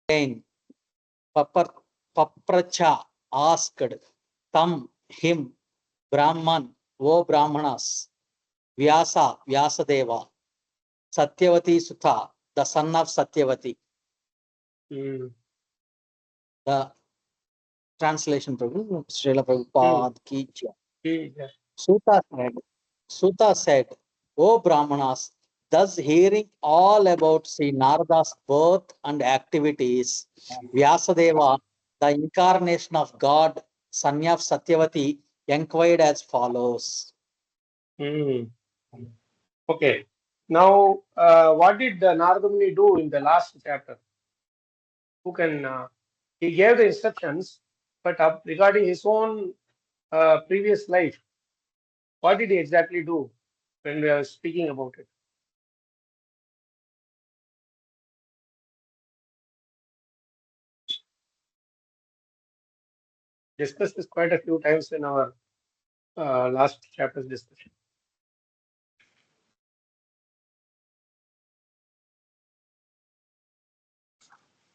Again, Papracha asked him, Brahman, O Brahmanas, Vyasadeva, Satyavati Sutha, the son of Satyavati. The translation, Prabhu, Srila Prabhupada ki jai. Suta said, O Brahmanas, thus hearing all about Sri Narada's birth and activities, Vyasadeva, the incarnation of God, son of Satyavati, inquired as follows. Okay. Now, what did Narada Muni do in the last chapter? Who can? He gave the instructions, but regarding his own previous life, what did he exactly do when we are speaking about it? Discussed this quite a few times in our last chapter's discussion.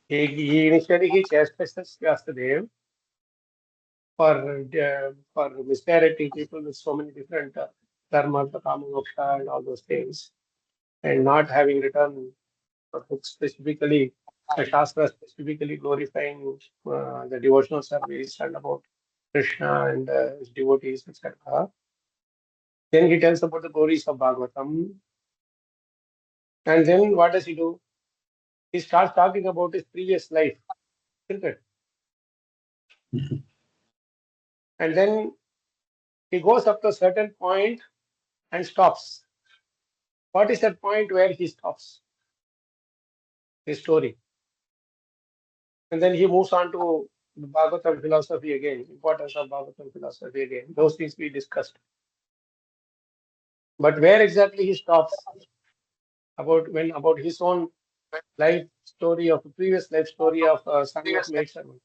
He initially chastises Vyasadeva for misdirecting people with so many different dharma, kama, moksha, and all those things, and not having written a book specifically, a shastra specifically glorifying the devotional service and about Krishna and his devotees, etc. Then he tells about the glories of Bhagavatam, and then what does he do? He starts talking about his previous life, isn't it? And then he goes up to a certain point and stops. What is that point where he stops his story? And then he moves on to the Bhagavatam philosophy again, importance of Bhagavatam philosophy again. Those things we discussed. But where exactly he stops about his own life story of a previous life story of son of maidservant.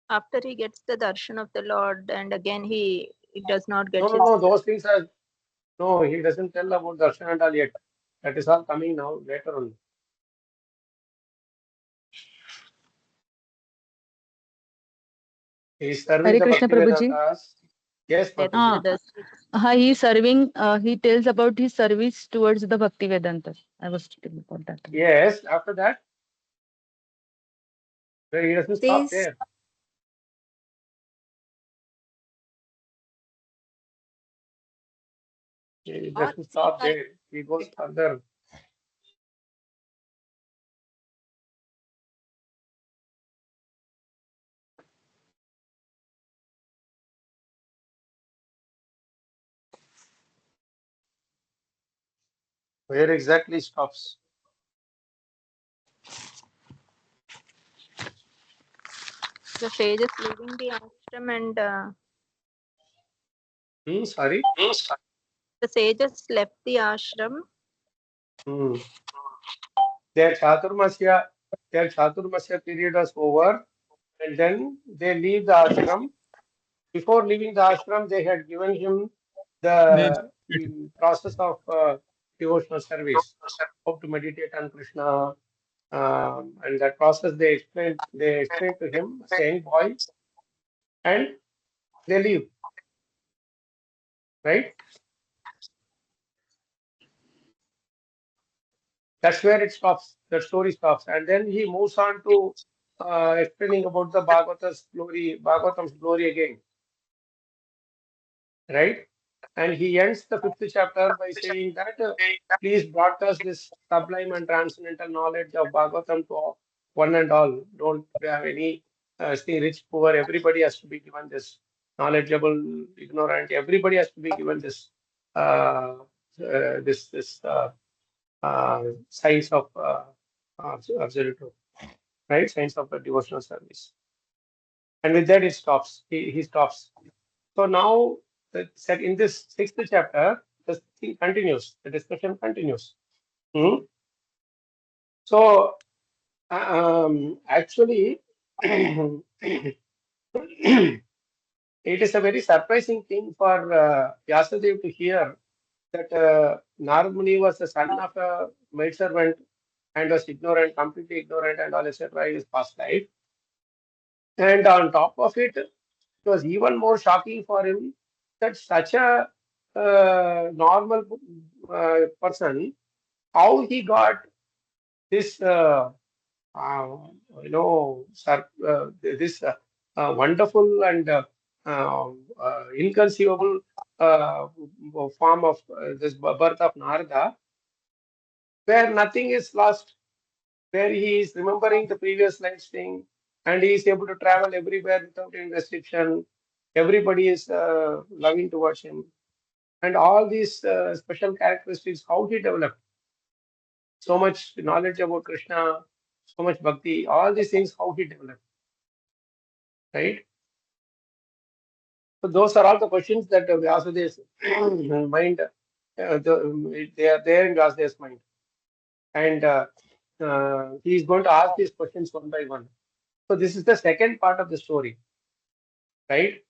After he gets the darshan of the Lord, and again he does not get No, those things are no. He doesn't tell about darshan and all yet. That is all coming now later on. He is serving Hare the Krishna Bhaktivedanta Prabhuji. Das. Yes, He is serving. He tells about his service towards the Bhakti Vedanta. I was telling about that. Yes. After that, he doesn't stop there. He doesn't stop there. He goes further. Where exactly stops? the sages leaving the ashram and Sorry? the sages left the ashram. Their Chaturmasya period was over, and then they leave the ashram. Before leaving the ashram, they had given him the process of devotional service, how to meditate on Krishna, and that process they explained to him, saying, "Boy," and they leave, right? That's where it stops. The story stops, and then he moves on to explaining about the Bhagavatam's glory again, right? And he ends the 5th chapter by saying that please broadcast this sublime and transcendental knowledge of Bhagavatam to one and all. Don't have any thing rich, poor. Everybody has to be given this knowledgeable, ignorant. Everybody has to be given this science of absolute truth, right? Science of the devotional service. And with that, it stops. He stops. So now, in this 6th chapter, the thing continues. The discussion continues. So, actually, it is a very surprising thing for Vyasadeva to hear that Narada Muni was the son of a maidservant and was ignorant, completely ignorant, and all etc. in his past life. And on top of it, it was even more shocking for him that such a normal person, how he got this, uh, this wonderful and inconceivable form of this birth of Narada, where nothing is lost, where he is remembering the previous life's thing, and he is able to travel everywhere without any restriction. Everybody is loving towards him, and all these special characteristics, how he developed so much knowledge about Krishna, so much bhakti, all these things, how he developed, right? So those are all the questions that Vyasadev's mind, they are there in Vyasadev's mind, and he is going to ask these questions one by one. So this is the second part of the story, right?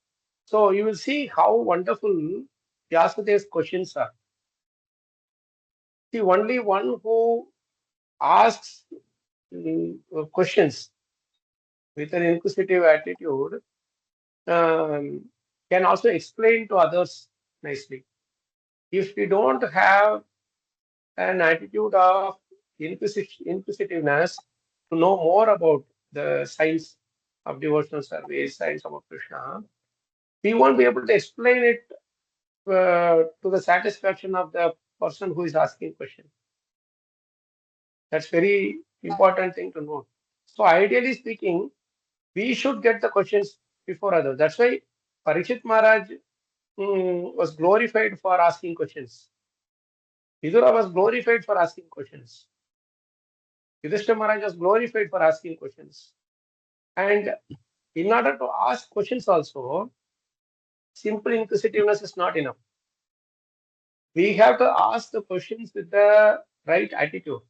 So you will see how wonderful Vyasadev's questions are. The only one who asks questions with an inquisitive attitude can also explain to others nicely. If we don't have an attitude of inquisitiveness to know more about the science of devotional service, science about Krishna, we won't be able to explain it to the satisfaction of the person who is asking question. That's very important thing to know. So ideally speaking, we should get the questions before others. That's why Parikshit Maharaj was glorified for asking questions. Vidura was glorified for asking questions. Yudhishthira Maharaj was glorified for asking questions. And in order to ask questions also, simple inquisitiveness is not enough. We have to ask the questions with the right attitude.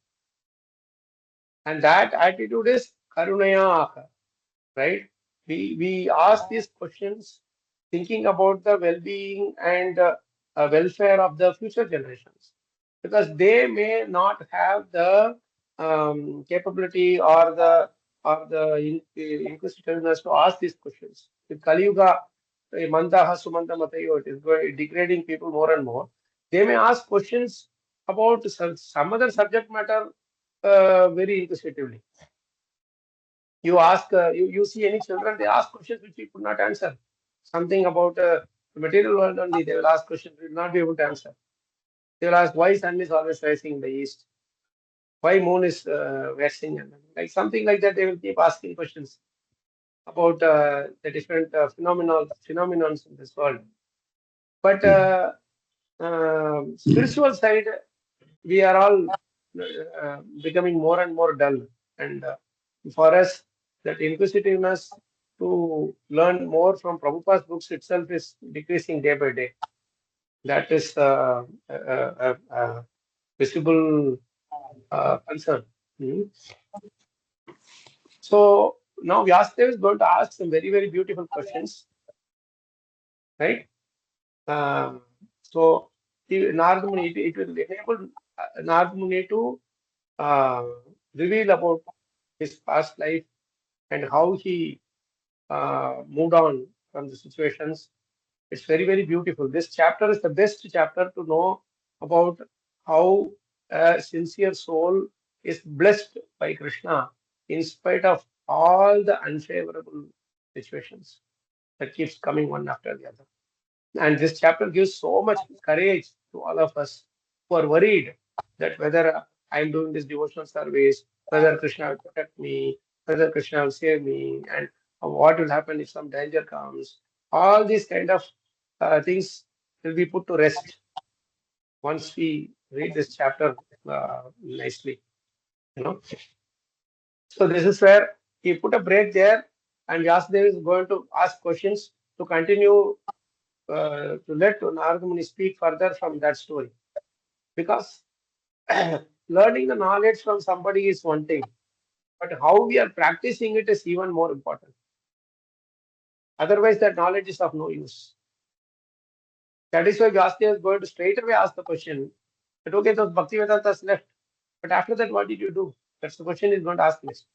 And that attitude is karunaya, right? We ask these questions thinking about the well-being and welfare of the future generations, because they may not have the capability or the inquisitiveness to ask these questions. With Kali Yuga, Mandaha Sumanta Matayo, it is degrading people more and more. They may ask questions about some other subject matter very inquisitively. You ask, you see any children, they ask questions which we could not answer. Something about the material world only, they will ask questions we will not be able to answer. They will ask why sun is always rising in the east, why moon is waxing, and like something like that. They will keep asking questions about the different phenomenons in this world. But spiritual side, we are all becoming more and more dull. And for us, that inquisitiveness to learn more from Prabhupada's books itself is decreasing day by day. That is a visible concern. So now Vyasadeva is going to ask some very, very beautiful questions, right? So Narada Muni, it will enable Narada Muni to reveal about his past life and how he moved on from the situations. It's very, very beautiful. This chapter is the best chapter to know about how a sincere soul is blessed by Krishna in spite of all the unfavorable situations that keeps coming one after the other. And this chapter gives so much courage to all of us who are worried that whether I'm doing this devotional service, whether Krishna will protect me, whether Krishna will save me, and what will happen if some danger comes. All these kind of things will be put to rest once we read this chapter nicely. You know. So this is where he put a break there, and Vyasadeva is going to ask questions to continue to let Narada Muni speak further from that story. Because learning the knowledge from somebody is one thing, but how we are practicing it is even more important. Otherwise, that knowledge is of no use. That is why Vyasdev is going to straight away ask the question that, okay, those Bhaktivedantas left, but after that, what did you do? That's the question he's going to ask next.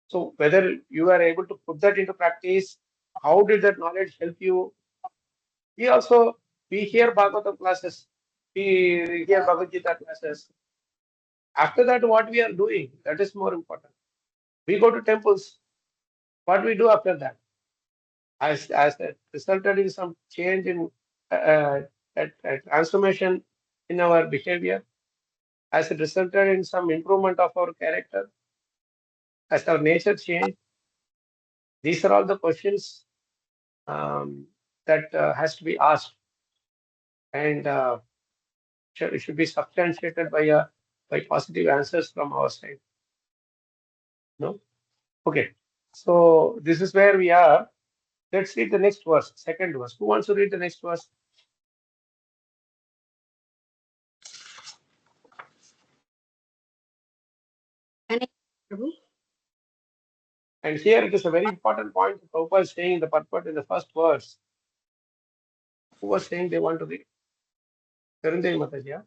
So whether you are able to put that into practice, how did that knowledge help you? We hear Bhagavatam classes, we hear Bhagavad Gita classes. After that, what we are doing, that is more important. We go to temples. What do we do after that? As that resulted in some change in a transformation in our behavior, as it resulted in some improvement of our character, as our nature changed. These are all the questions that has to be asked, and it should be substantiated by positive answers from our side. No, okay. So this is where we are. Let's read the next verse, second verse. Who wants to read the next verse? Prabhu. And here it is a very important point. Prabhupada is saying the purport in the first verse. Who was saying they want to read? Karundevi Mataji, yeah?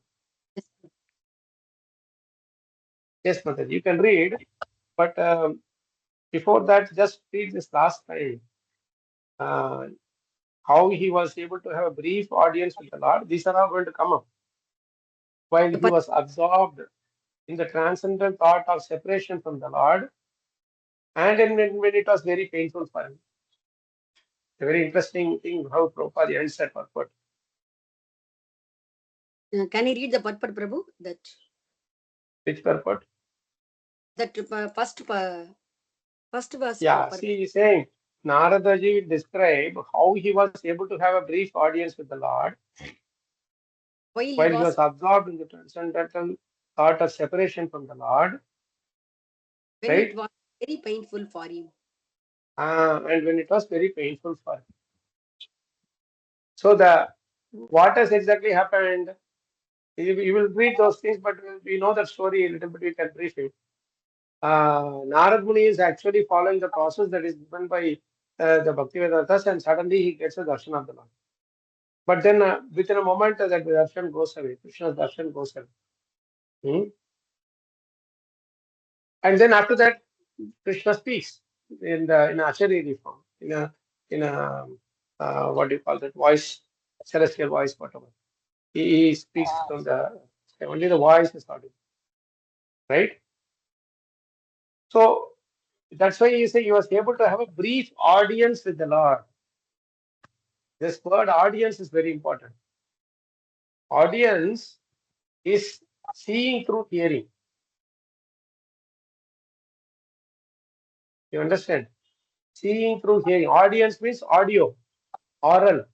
Yes, Mataji, you can read, but before that, just read this last line. How he was able to have a brief audience with the Lord. These are all going to come up. While he was absorbed in the transcendental thought of separation from the Lord, and when it was very painful for him. A very interesting thing how Prabhupada ends that purport. Can you read the purport, Prabhu? Which purport? That first verse. Yeah, see, he's saying Narada ji will describe how he was able to have a brief audience with the Lord while he was absorbed in the transcendental thought of separation from the Lord. When right? it was very painful for him. And when it was very painful for him. So what has exactly happened? You will read those things, but we know that story a little bit. We can brief it. Narad Muni is actually following the process that is given by the Bhaktivedantas, and suddenly he gets a darshan of the Lord. But then within a moment that darshan goes away, Krishna's darshan goes away. And then after that, Krishna speaks in Acharya form, in a what do you call that voice, celestial voice, whatever. He speaks from only the voice is audible, right? So that's why you say he was able to have a brief audience with the Lord. This word audience is very important. Audience is seeing through hearing. You understand? Seeing through hearing. Audience means audio, oral.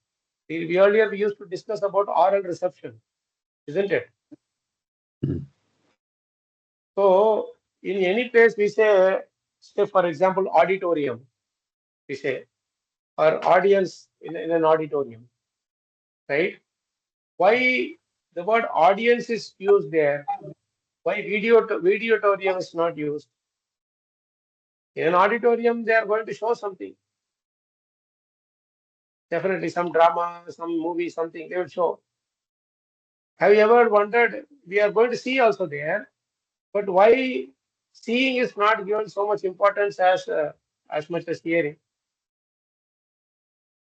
Earlier we used to discuss about oral reception, isn't it? So in any place we say for example, auditorium, we say, or audience in an auditorium, right? Why the word audience is used there? Why videotorium is not used? In an auditorium, they are going to show something. Definitely some drama, some movie, something they will show. Have you ever wondered? We are going to see also there, but why seeing is not given so much importance as much as hearing?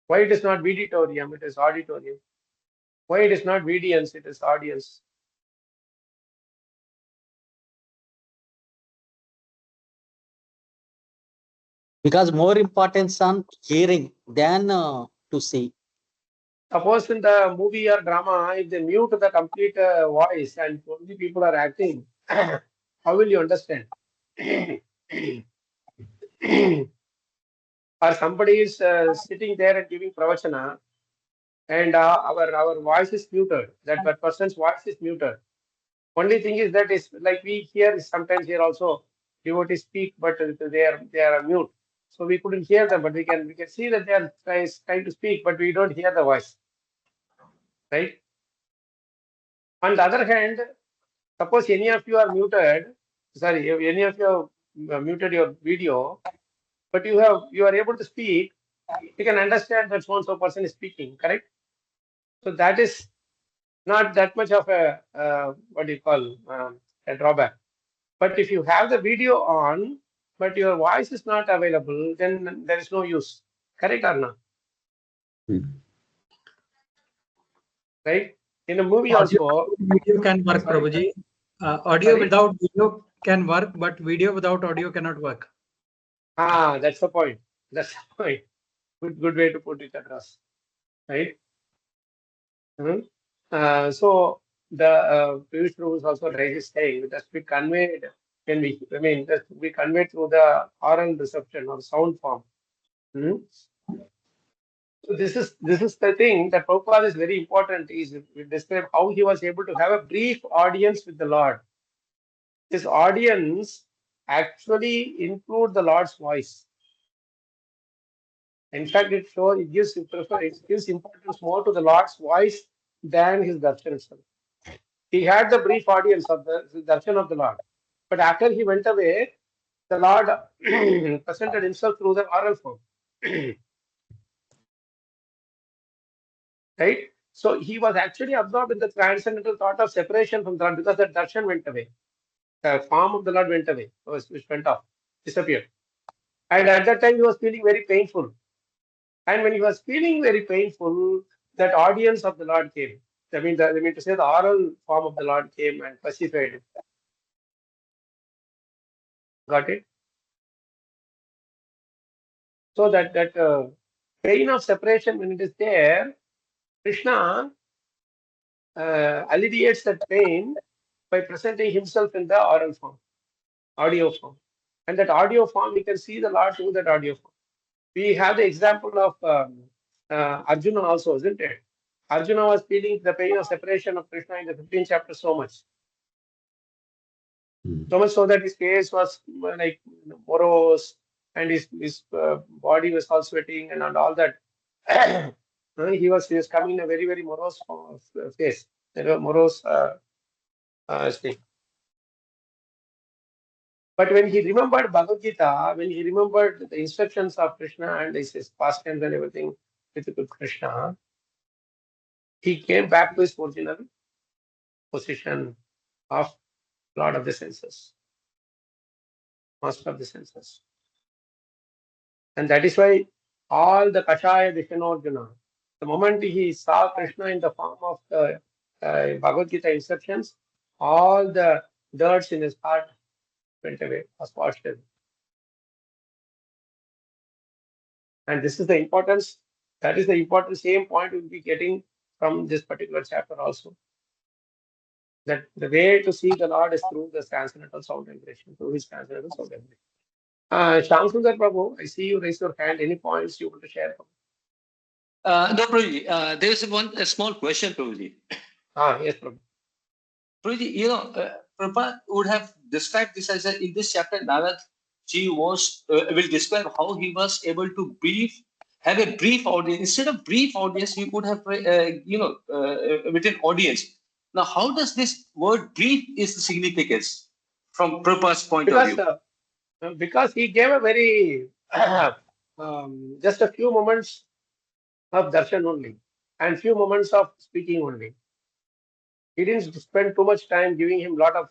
Why it is not videotorium, it is auditorium? Why it is not videance, it is audience? Because more importance on hearing than to see. Suppose in the movie or drama, if they mute the complete voice and only people are acting, how will you understand? Or somebody is sitting there and giving pravachana, and our voice is muted. That person's voice is muted. Only thing is that is like we hear sometimes here also devotees speak, but they are mute. So we couldn't hear them, but we can see that they are trying to speak, but we don't hear the voice, right? On the other hand, suppose any of you are muted, sorry, if any of you have muted your video, but you are able to speak, you can understand that so and so person is speaking, correct? So that is not that much of a what do you call a drawback. But if you have the video on, but your voice is not available, then there is no use. Correct or not? Right? In a movie Audio also. video can work, Sorry? Prabhuji. Audio Sorry? without video can work, but video without audio cannot work. That's the point. That's the point. Good way to put it across. Right? Mhm. So the Piyush Prabhu is also rightly saying that we conveyed that we conveyed through the oral reception or sound form. Hmm? So this is the thing that Prabhupada is very important. Is we describe how he was able to have a brief audience with the Lord. This audience actually include the Lord's voice. In fact, it gives importance more to the Lord's voice than his darshan itself. He had the brief audience of the darshan of the Lord, but after he went away, the Lord presented himself through the oral form. Right? So he was actually absorbed in the transcendental thought of separation from God because the darshan went away. The form of the Lord went away, which went off, disappeared. And at that time, he was feeling very painful. And when he was feeling very painful, that audience of the Lord came. I mean to say the oral form of the Lord came and pacified him. Got it? So that pain of separation, when it is there, Krishna alleviates that pain by presenting himself in the oral form, audio form. And that audio form, we can see the Lord through that audio form. We have the example of Arjuna also, isn't it? Arjuna was feeling the pain of separation of Krishna in the 15th chapter so much. So much so that his face was like morose and his body was all sweating and all that. he was coming in a very, very morose face, morose state. But when he remembered Bhagavad Gita, when he remembered the instructions of Krishna and his pastimes and everything with Krishna, he came back to his original position of Lord of the senses, Master of the senses. And that is why all the Kashaya Vishanarjuna, the moment he saw Krishna in the form of the Bhagavad Gita instructions, all the dirts in his heart went away, was washed away. And this is the importance, that is the important same point we'll be getting from this particular chapter also. That the way to see the Lord is through the transcendental sound vibration, through his transcendental sound vibration. Shamsundar Prabhu, I see you raise your hand. Any points you want to share? No, Prabhuji, there is a small question, Prabhuji. Yes, Prabhu. Prabhuji, Prabhupada would have described this as in this chapter, Narad ji will describe how he was able to have a brief audience. Instead of brief audience, we could have, written audience. Now, how does this word brief is the significance from Prabhupada's point of view? Because he gave a very, just a few moments of darshan only and few moments of speaking only. He didn't spend too much time giving him lot of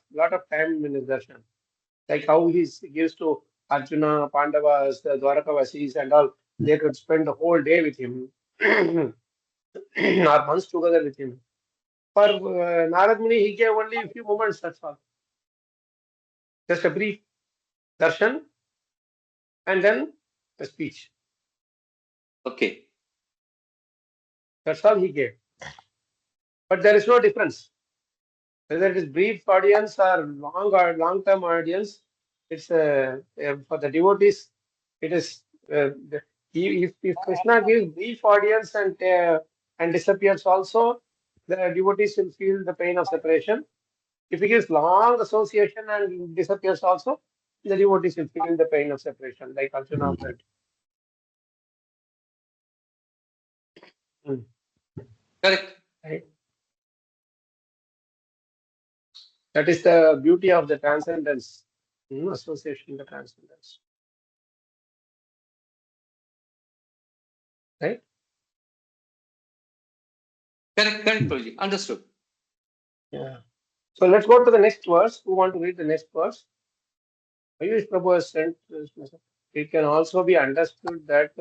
time in his darshan. Like how he gives to Arjuna, Pandavas, the Dwarakavasis and all, they could spend the whole day with him or months together with him. For Narad Muni, he gave only a few moments, that's all. Just a brief darshan and then a speech. Okay. That's all he gave. But there is no difference. Whether it is brief audience or long-term audience, it's for the devotees. It is if Krishna gives brief audience and disappears also, the devotees will feel the pain of separation. If he gives long association and disappears also, the devotees will feel the pain of separation, like Arjuna felt. Correct. Right? That is the beauty of the transcendence, association, the transcendence. Right? Correct, Prabhuji. Understood. Yeah. So let's go to the next verse. Who want to read the next verse? Ayush Prabhu has sent this message. It can also be understood that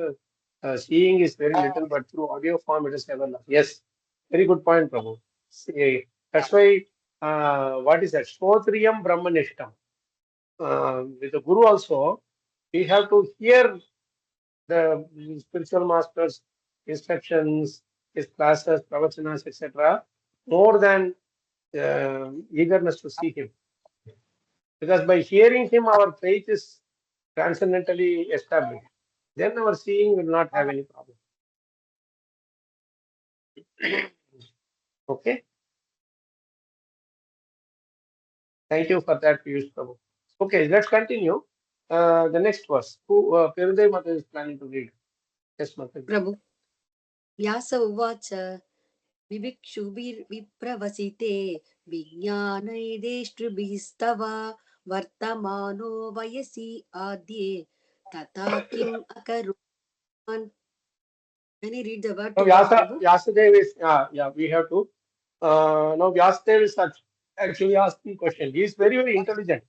seeing is very little, but through audio form it is everlasting. Yes, very good point, Prabhu. See, that's why what is that? Stotriyam Brahmanishtam. With the Guru also, we have to hear the spiritual master's instructions, his classes, pravachanas, etc., more than eagerness to see him. Because by hearing him, our faith is transcendentally established. Then our seeing will not have any problem. Okay. Thank you for that, Piyush Prabhu. Okay, let's continue. The next verse. Who Peruday Mata is planning to read? Yes, Mata. प्रभु व्यास उवाच विभिक्षुभिर्विप्रवसिते विज्ञानैदेष्टृभिस्तव वर्तमानो वयसि आद्ये तथा किम् अकरोन्. Can you read the word Now, to word, Prabhu? Vyasadeva is, we have to. Now, Vyasadeva is actually asking question. He is very, very intelligent.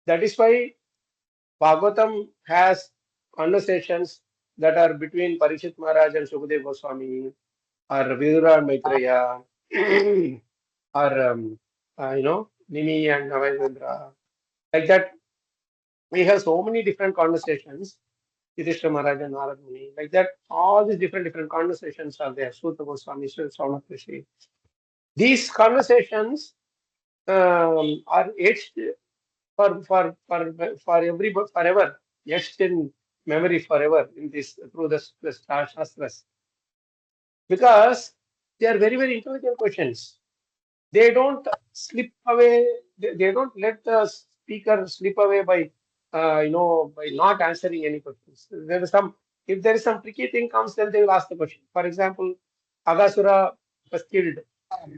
That is why Bhagavatam has conversations that are between Parikshit Maharaj and Sukadeva Goswami, or Vidura and Maitreya, or Nimi and Navendra. Like that, we have so many different conversations. Yudhishthira Maharaj and Narada Muni. Like that, all these different conversations are there. Suta Goswami, Saunaka Rishi. These conversations are etched for everybody forever, etched in memory forever in this through the Shastras. Because they are very, very intelligent questions. They don't slip away. They don't let the speaker slip away by by not answering any questions. There is some, if there is some tricky thing comes, then they will ask the question. For example, Agasura was killed.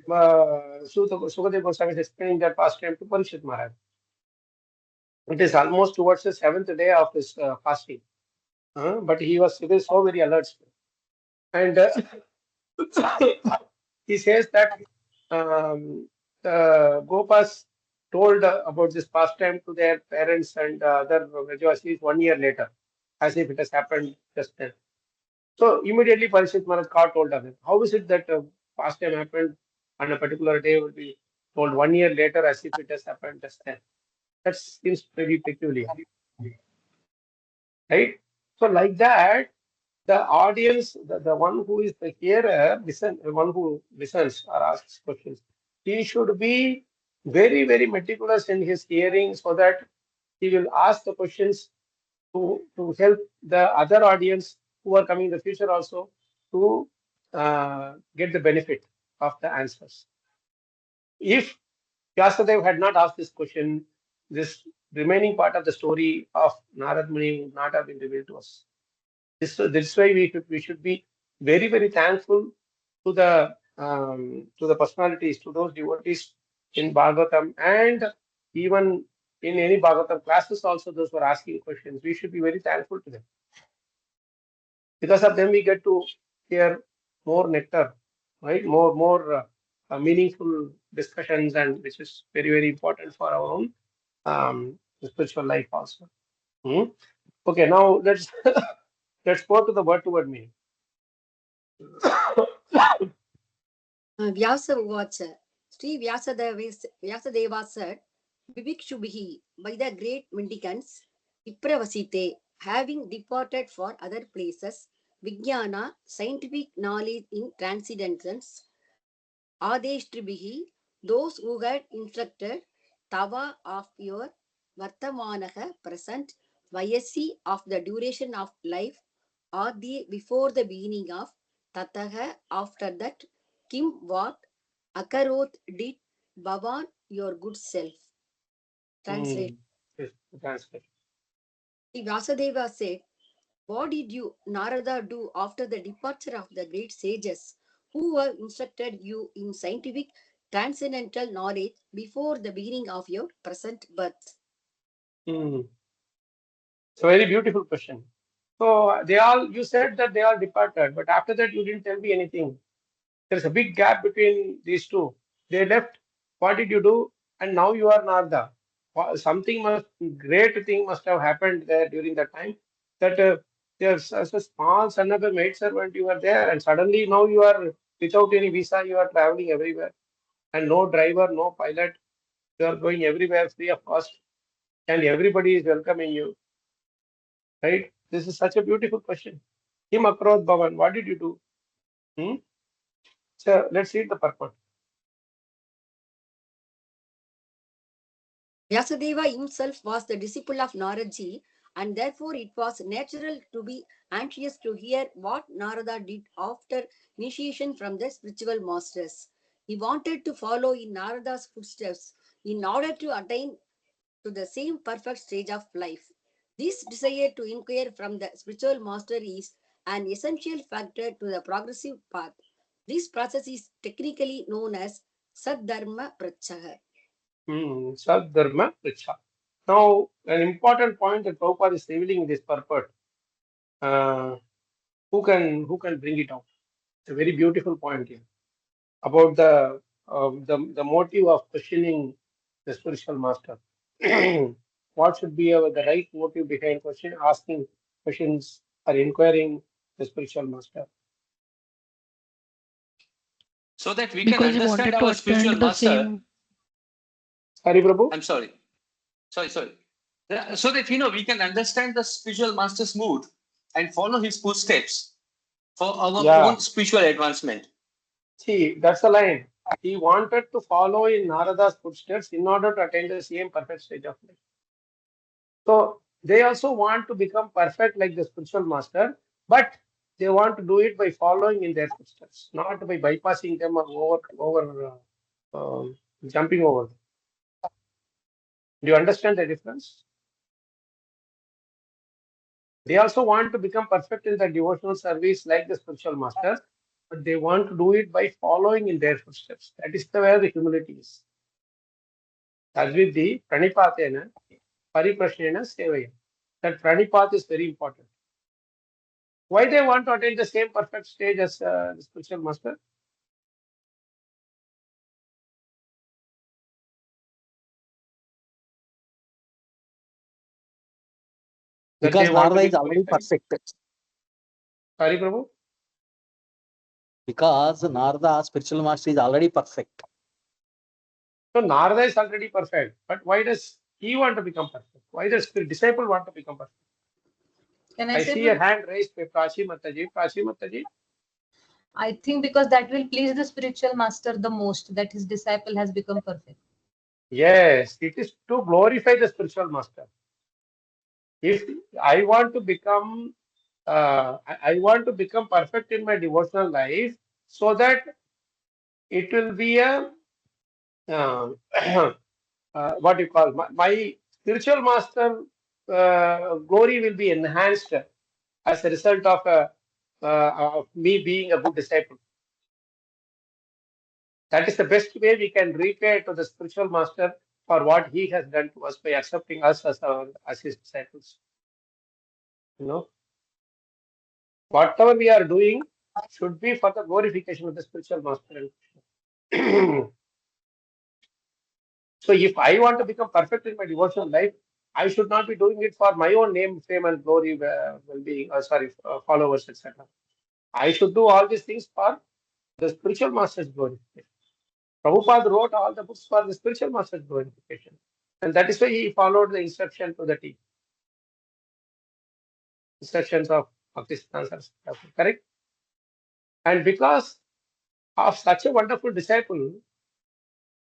Sukadeva Goswami is explaining that pastime to Parikshit Maharaj. It is almost towards the 7th day of his fasting, but he was so very alert, and he says that the Gopas told about this pastime to their parents and other Vrajavasis 1 year later, as if it has happened just then. So immediately Parikshit Maharaj told them, how is it that pastime happened on a particular day will be told 1 year later as if it has happened just then? That seems very peculiar, right? So like that, the audience, the one who is the hearer, one who listens or asks questions, he should be very, very meticulous in his hearing so that he will ask the questions to help the other audience who are coming in the future also to get the benefit of the answers. If Vyasadeva had not asked this question, this remaining part of the story of Narad Muni would not have been revealed to us. This is why we should be very, very thankful to the personalities, to those devotees in Bhagavatam, and even in any Bhagavatam classes also, those who are asking questions. We should be very thankful to them. Because of them, we get to hear more nectar, right? More meaningful discussions, and which is very, very important for our own spiritual life also. Okay, now let's go to the word meaning. Vyasa Uvacha. Sri Vyasadeva said, Vivikshubihi, by the great mendicants, Vipravasite, having departed for other places, Vijnana, scientific knowledge in transcendence, Adeshtribihi, those who had instructed, Tava of your Vartamanaha, present, Vayasi of the duration of life, Adi before the beginning of, Tataha after that, Kim what, Akarot did, Bhavan your good self. Translate. Yes, translate. Vyasadeva said, what did you, Narada, do after the departure of the great sages who have instructed you in scientific transcendental knowledge before the beginning of your present birth? It's a very beautiful question. So you said that they all departed, but after that you didn't tell me anything. There's a big gap between these two. They left. What did you do? And now you are Narada. Something great thing must have happened there during that time. That there's as a small son of a maid servant you were there, and suddenly now you are without any visa. You are traveling everywhere, and no driver, no pilot. You are going everywhere free of cost, and everybody is welcoming you. Right? This is such a beautiful question. Kim Akrod Bhavan, what did you do? So let's read the purport. Vyasadeva himself was the disciple of Naradaji, and therefore it was natural to be anxious to hear what Narada did after initiation from the spiritual masters. He wanted to follow in Narada's footsteps in order to attain to the same perfect stage of life. This desire to inquire from the spiritual master is an essential factor to the progressive path. This process is technically known as Sadharma Prachaha. Sadharma Richa. Now, an important point that Prabhupada is revealing in this purport. Who can bring it out? It's a very beautiful point here about the motive of questioning the spiritual master. What should be the right motive behind asking questions or inquiring the spiritual master? So that we Because can he wanted understand to our spiritual attend the master. same. Sorry, Prabhu. I'm sorry. Sorry. Yeah, so that we can understand the spiritual master's mood and follow his footsteps for our own spiritual advancement. See, that's the line. He wanted to follow in Narada's footsteps in order to attain the same perfect stage of life. So they also want to become perfect like the spiritual master, but they want to do it by following in their footsteps, not by bypassing them or jumping over them. Do you understand the difference? They also want to become perfect in the devotional service like the spiritual master, but they want to do it by following in their footsteps. That is where the humility is. Tadvidhi pranipatena pariprashnena sevaya. That pranipat is very important. Why they want to attain the same perfect stage as the spiritual master? That Because they want to Narada be is already glorified? perfect. Sorry, Prabhu? Because Narada, spiritual master, is already perfect. So Narada is already perfect, but why does he want to become perfect? Why does the disciple want to become perfect? Can I I say? see a hand raised by Prachi Mataji. Prachi Mataji. I think because that will please the spiritual master the most, that his disciple has become perfect. Yes, it is to glorify the spiritual master. If I want to become, I want to become perfect in my devotional life, so that it will be a what you call my spiritual master glory will be enhanced as a result of me being a good disciple. That is the best way we can repay to the spiritual master for what he has done to us by accepting us as his disciples. Whatever we are doing should be for the glorification of the spiritual master. So if I want to become perfect in my devotional life, I should not be doing it for my own name, fame, and glory, well-being, followers, etc. I should do all these things for the spiritual master's glorification. Prabhupada wrote all the books for the spiritual master's glorification. And that is why he followed the instruction to the T. Instructions of Bhaktisiddhanta Saraswati Thakur, correct? And because of such a wonderful disciple,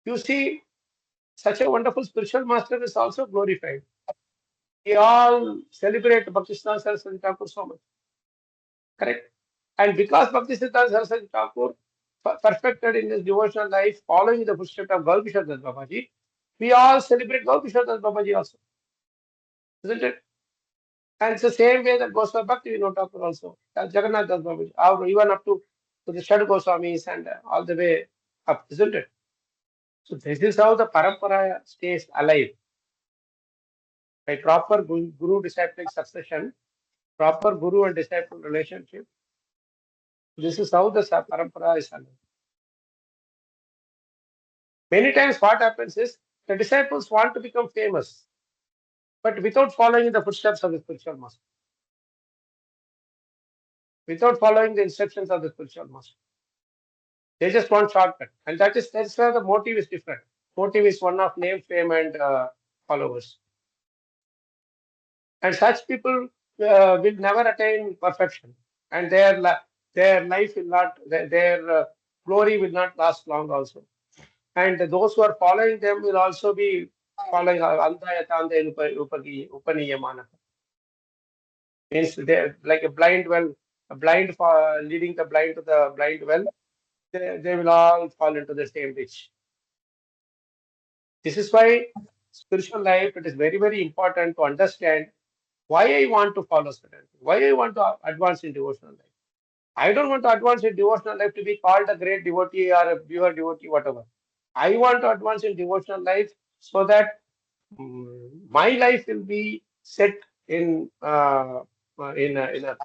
you see, such a wonderful spiritual master is also glorified. We all celebrate Bhaktisiddhanta Saraswati Thakur so much. Correct? And because Bhaktisiddhanta Saraswati Thakur perfected in his devotional life, following the footsteps of Gaurkishore Das Babaji, we all celebrate Gaurkishore Das Babaji also. Isn't it? And it's the same way that goes for Bhakti Vinod Thakur also, Jagannath Das Babaji, or even up to the Shad Goswamis and all the way up, isn't it? So this is how the parampara stays alive. By proper guru-disciplic succession, proper guru and disciple relationship, this is how the parampara is alive. Many times what happens is the disciples want to become famous, but without following the footsteps of the spiritual master, without following the instructions of the spiritual master. They just want shortcut. And that's where the motive is different. Motive is one of name, fame, and followers. And such people will never attain perfection. And their life will not, their glory will not last long also. And those who are following them will also be following Andayatande Upaniyamana. Means they're like a blind well, a blind for leading the blind to the blind well. They will all fall into the same ditch. This is why spiritual life, it is very, very important to understand why I want to follow certain things, why I want to advance in devotional life. I don't want to advance in devotional life to be called a great devotee or a pure devotee, whatever. I want to advance in devotional life so that my life will be set in a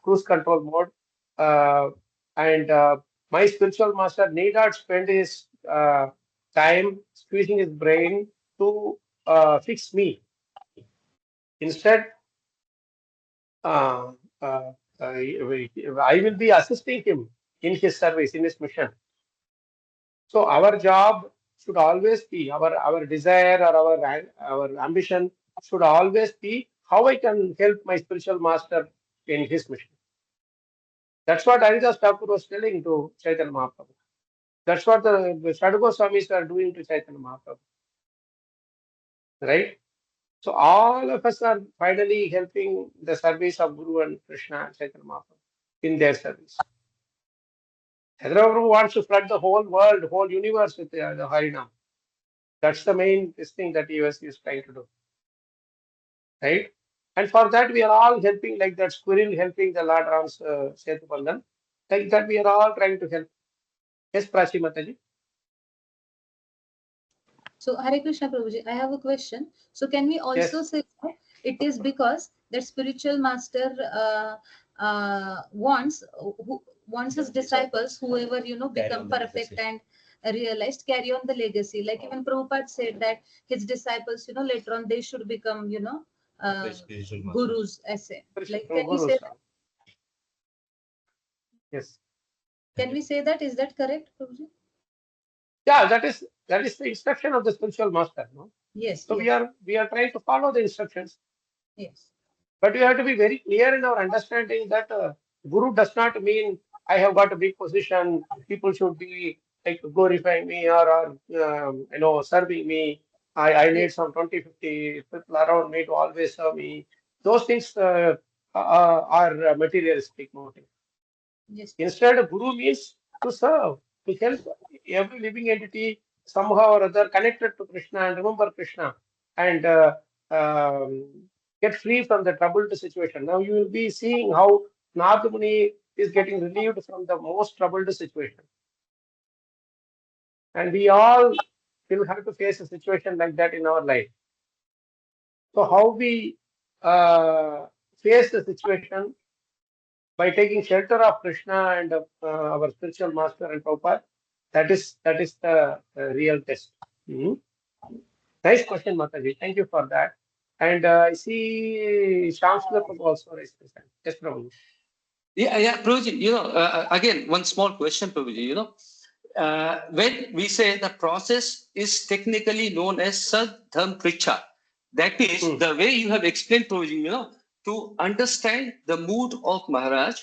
cruise control mode, and my spiritual master need not spend his time squeezing his brain to fix me. Instead, uh, uh, I will be assisting him in his service, in his mission. So our job should always be, our desire or our ambition should always be how I can help my spiritual master in his mission. That's what Haridas Thakur was telling to Chaitanya Mahaprabhu. That's what the Sadhu Goswamis are doing to Chaitanya Mahaprabhu. Right? So all of us are finally helping the service of Guru and Krishna and Chaitanya Mahaprabhu in their service. Chaitanya Mahaprabhu wants to flood the whole world, whole universe with the Harinam. That's the main thing that he is trying to do. Right? And for that, we are all helping, like that squirrel helping the Lord Ram's Setu Bandhan. Like that, we are all trying to help. Yes, Prachi Mataji. So Hare Krishna Prabhuji, I have a question. So can we also say that it is because that spiritual master wants his disciples, whoever become perfect and realized, carry on the legacy. Like even Prabhupada said that his disciples, later on they should become, gurus. Essay. Like can we say that? Yes. Can we say that? Is that correct, Prabhuji? Yeah, that is the instruction of the spiritual master. No? Yes. So yes. we are trying to follow the instructions. Yes. But we have to be very clear in our understanding that Guru does not mean I have got a big position. People should be like glorifying me or serving me. I need some 20, 50 people around me to always serve me. Those things are materialistic motive. Yes. Instead, Guru means to serve, to help every living entity somehow or other connected to Krishna and remember Krishna and get free from the troubled situation. Now you will be seeing how Narada Muni is getting relieved from the most troubled situation. And we all will have to face a situation like that in our life. So how we face the situation by taking shelter of Krishna and our spiritual master and Prabhupada, that is the real test. Nice question, Mataji. Thank you for that. And I see Shamsula Prabhu also raised his hand. Yes, Prabhu. Yeah, Prabhuji, again, one small question, Prabhuji, when we say the process is technically known as Sadharma Pricha, that is the way you have explained, Prabhuji, to understand the mood of Maharaj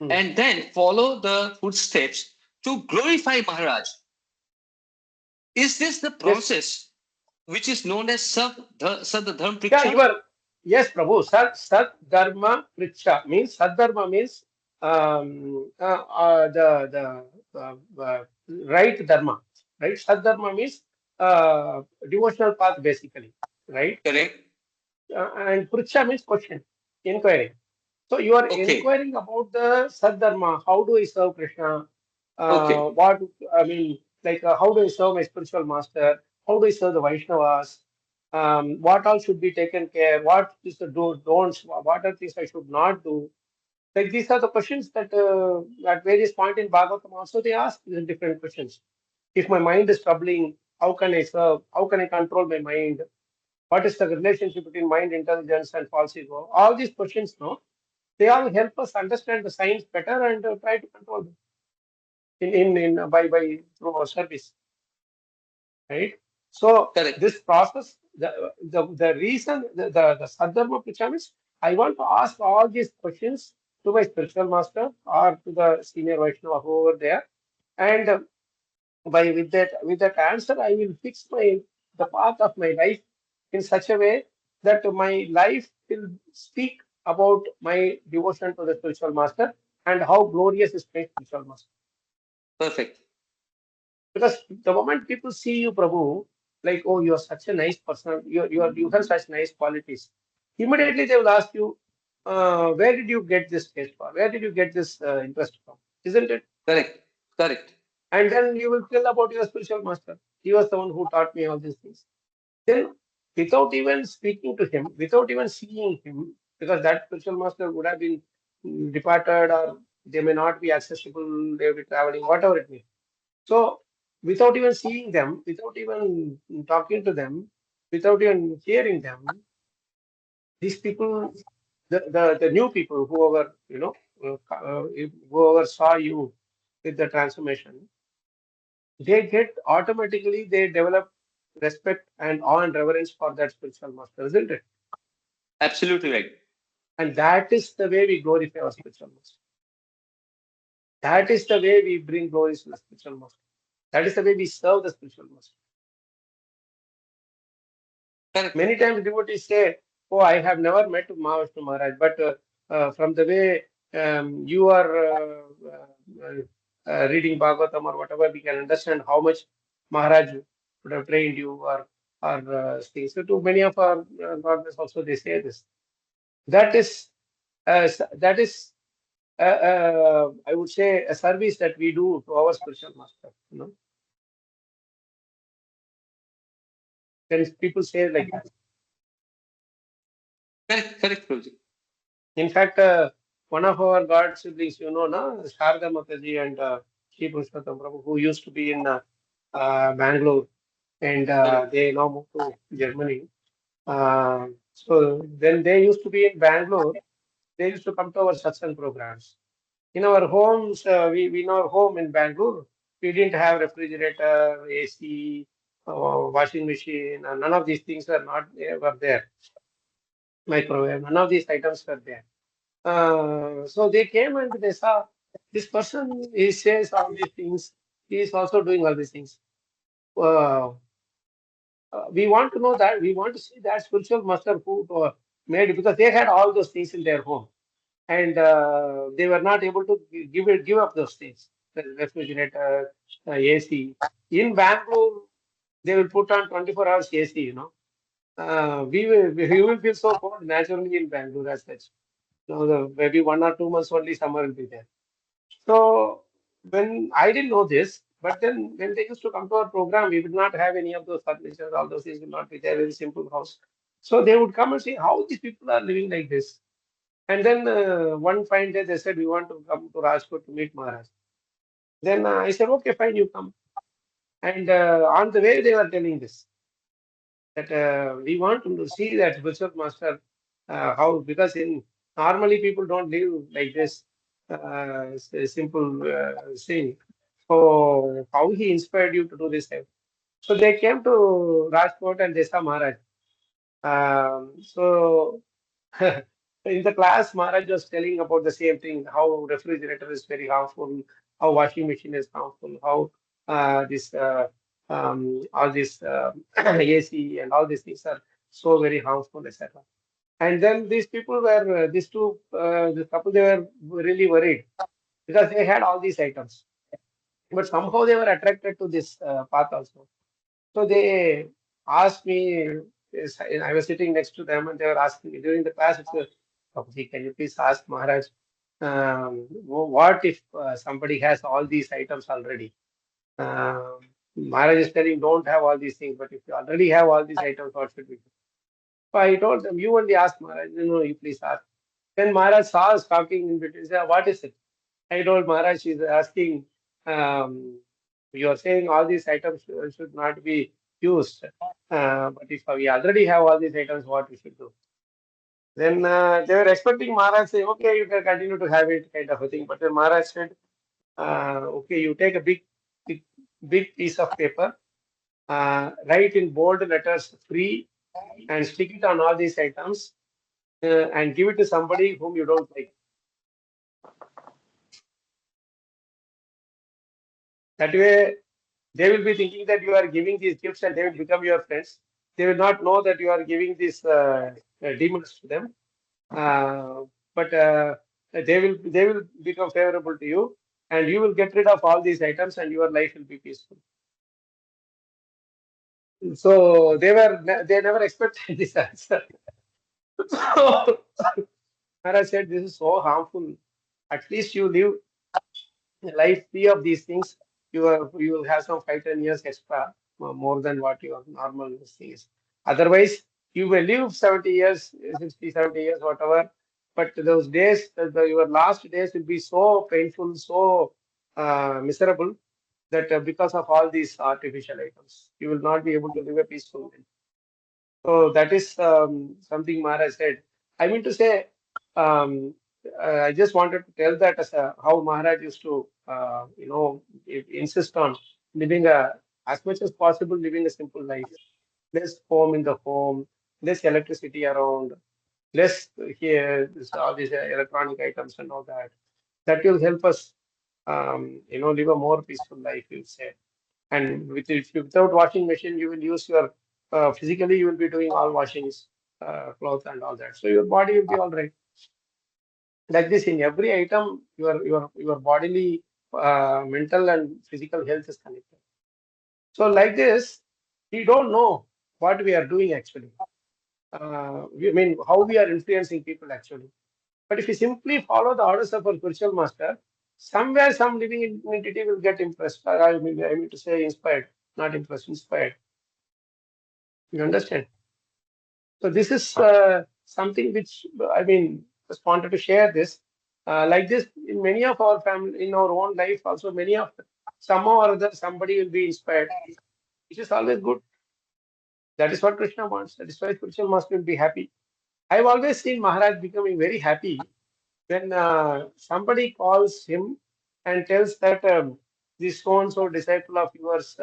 and then follow the footsteps to glorify Maharaj. Is this the process which is known as Sadharma Pricha? Yeah, yes, Prabhu. Sadharma Pricha means Sadharma means the right dharma, right? Sadharma means devotional path, basically, right? Correct. And Pricha means question, inquiry. So you are inquiring about the Sadharma. How do I serve Krishna? What I mean, like how do I serve my spiritual master? How do I serve the Vaishnavas? What all should be taken care? What is the don'ts? What are things I should not do? Like these are the questions that at various point in Bhagavatam also they ask different questions. If my mind is troubling, How can I serve? How can I control my mind? What is the relationship between mind intelligence and false ego? All these questions, no, they all help us understand the science better and try to control them in by through our service, right? So Correct. this process, the reason the Sadharma Pricham is, I want to ask all these questions to my spiritual master or to the senior Vaishnava who over there, and by with that answer, I will fix the path of my life in such a way that my life will speak about my devotion to the spiritual master and how glorious is my spiritual master. Perfect. Because the moment people see you, Prabhu, like, oh, you're such a nice person, you have such nice qualities, immediately they will ask you, where did you get this taste from? Where did you get this interest from? Isn't it? Correct. Correct. And then you will tell about your spiritual master. He was the one who taught me all these things. Then, without even speaking to him, without even seeing him, because that spiritual master would have been departed or they may not be accessible, they will be traveling, whatever it may. So, without even seeing them, without even talking to them, without even hearing them, these people, the new people, whoever, whoever saw you with the transformation, they get automatically, they develop respect and awe and reverence for that spiritual master, isn't it? Absolutely right. And that is the way we glorify our spiritual master. That is the way we bring glories to the spiritual master. That is the way we serve the spiritual master. Correct. Many times devotees say, oh, I have never met Mahavishnu Maharaj, but from the way you are reading Bhagavatam or whatever, we can understand how much Maharaj would have trained you or things. So to many of our brothers also they say this. That is that is I would say a service that we do to our spiritual master. You know, then people say like that. Correct. Correct, Prabhuji. In fact, one of our god siblings, na, Sharda Mataji and Shri Purushottam Prabhu, who used to be in Bangalore, and they now moved to Germany. So when they used to be in Bangalore, they used to come to our satsang programs. In our homes, we in our home in Bangalore, we didn't have refrigerator, AC, washing machine, and none of these things were there. Microwave, none of these items were there. So they came and they saw this person, he says all these things, he is also doing all these things. We want to know that, we want to see that spiritual master who made, because they had all those things in their home and they were not able to give up those things, the refrigerator, AC. In Bangalore, they will put on 24 hours AC, we will feel so cold naturally in Bangalore as such. Maybe 1 or 2 months only summer will be there. So when I didn't know this, but then when they used to come to our program, we would not have any of those furniture, all those things will not be there, very simple house. So they would come and see how these people are living like this. And then one fine day they said, we want to come to Rajkot to meet Maharaj. Then I said, okay, fine, you come. And on the way they were telling this, that we want to see that spiritual master, how, because in normally people don't live like this, simple thing. So how he inspired you to do this? So they came to Rajkot and they saw Maharaj. So in the class, Maharaj was telling about the same thing, how refrigerator is very harmful, how washing machine is harmful, how this all this AC and all these things are so very harmful, etc. And then these people were, this couple, they were really worried because they had all these items. But somehow they were attracted to this path also. So they asked me, yes, I was sitting next to them and they were asking me during the class, it's "Babuji, can you please ask Maharaj, what if somebody has all these items already? Maharaj is telling don't have all these things, but if you already have all these items, what should we do? So I told them, you only ask Maharaj. No, you please ask. Then Maharaj saw us talking in between. He said, what is it? I told Maharaj, she's asking, You are saying all these items should not be used. But if we already have all these items, what we should do? Then they were expecting Maharaj say, okay, you can continue to have it, kind of a thing. But then Maharaj said, okay, you take a big piece of paper, write in bold letters free, and stick it on all these items, and give it to somebody whom you don't like. That way, they will be thinking that you are giving these gifts and they will become your friends. They will not know that you are giving these demons to them. But they will become favorable to you, and you will get rid of all these items, and your life will be peaceful. So they never expected this answer. So Maharaj said, this is so harmful. At least you live a life free of these things. You will have some 5-10 years extra, more than what your normal thing is. Otherwise, you will live 70 years, 60, 70 years, whatever. But those days, your last days will be so painful, so miserable, that because of all these artificial items, you will not be able to live a peaceful life. So that is something Maharaj said. I mean to say, I just wanted to tell that as how Maharaj used to, insist on living as much as possible, living a simple life. Less home in the home, less electricity around, less here, all these electronic items and all that. That will help us, live a more peaceful life, you'll say. And without washing machine, you will use your physically, you will be doing all washings, clothes and all that. So your body will be all right. Like this, in every item, your bodily, mental and physical health is connected. So like this, we don't know what we are doing actually. How we are influencing people actually. But if you simply follow the orders of our spiritual master, somewhere some living entity will get impressed. I mean to say inspired, not impressed, inspired. You understand? So this is something which just wanted to share this. Like this, in many of our family, in our own life, also somehow or other somebody will be inspired, which is always good. That is what Krishna wants. That is why spiritual master will be happy. I've always seen Maharaj becoming very happy when somebody calls him and tells that this so and so disciple of yours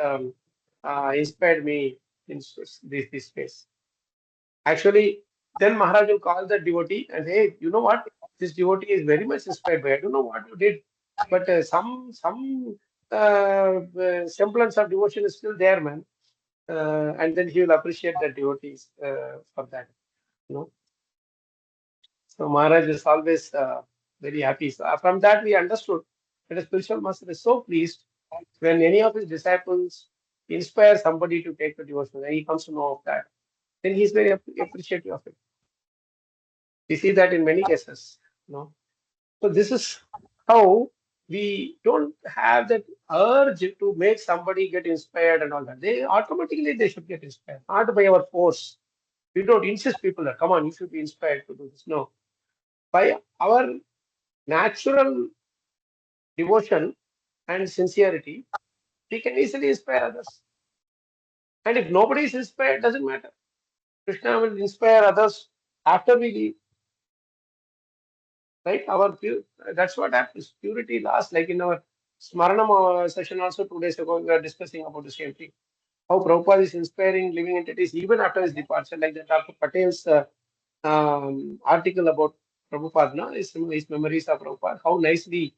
inspired me in this space. Actually, then Maharaj will call the devotee and hey, you know what? This devotee is very much inspired by. I don't know what you did, but some semblance of devotion is still there, man. And then he will appreciate the devotees for that. You know. So Maharaj is always very happy. So from that we understood that a spiritual master is so pleased when any of his disciples inspire somebody to take the devotion, and he comes to know of that. Then he's very appreciative of it. We see that in many cases. So this is how we don't have that urge to make somebody get inspired and all that. They should get inspired, not by our force. We don't insist people that come on, you should be inspired to do this. No, by our natural devotion and sincerity, we can easily inspire others. And if nobody is inspired, doesn't matter. Krishna will inspire others after we leave. Right? That's what happens. Purity lasts. Like in our Smaranam session also 2 days ago, we were discussing about the same thing. How Prabhupada is inspiring living entities even after his departure, like that Dr. Patel's article about Prabhupada, no? His memories of Prabhupada, how nicely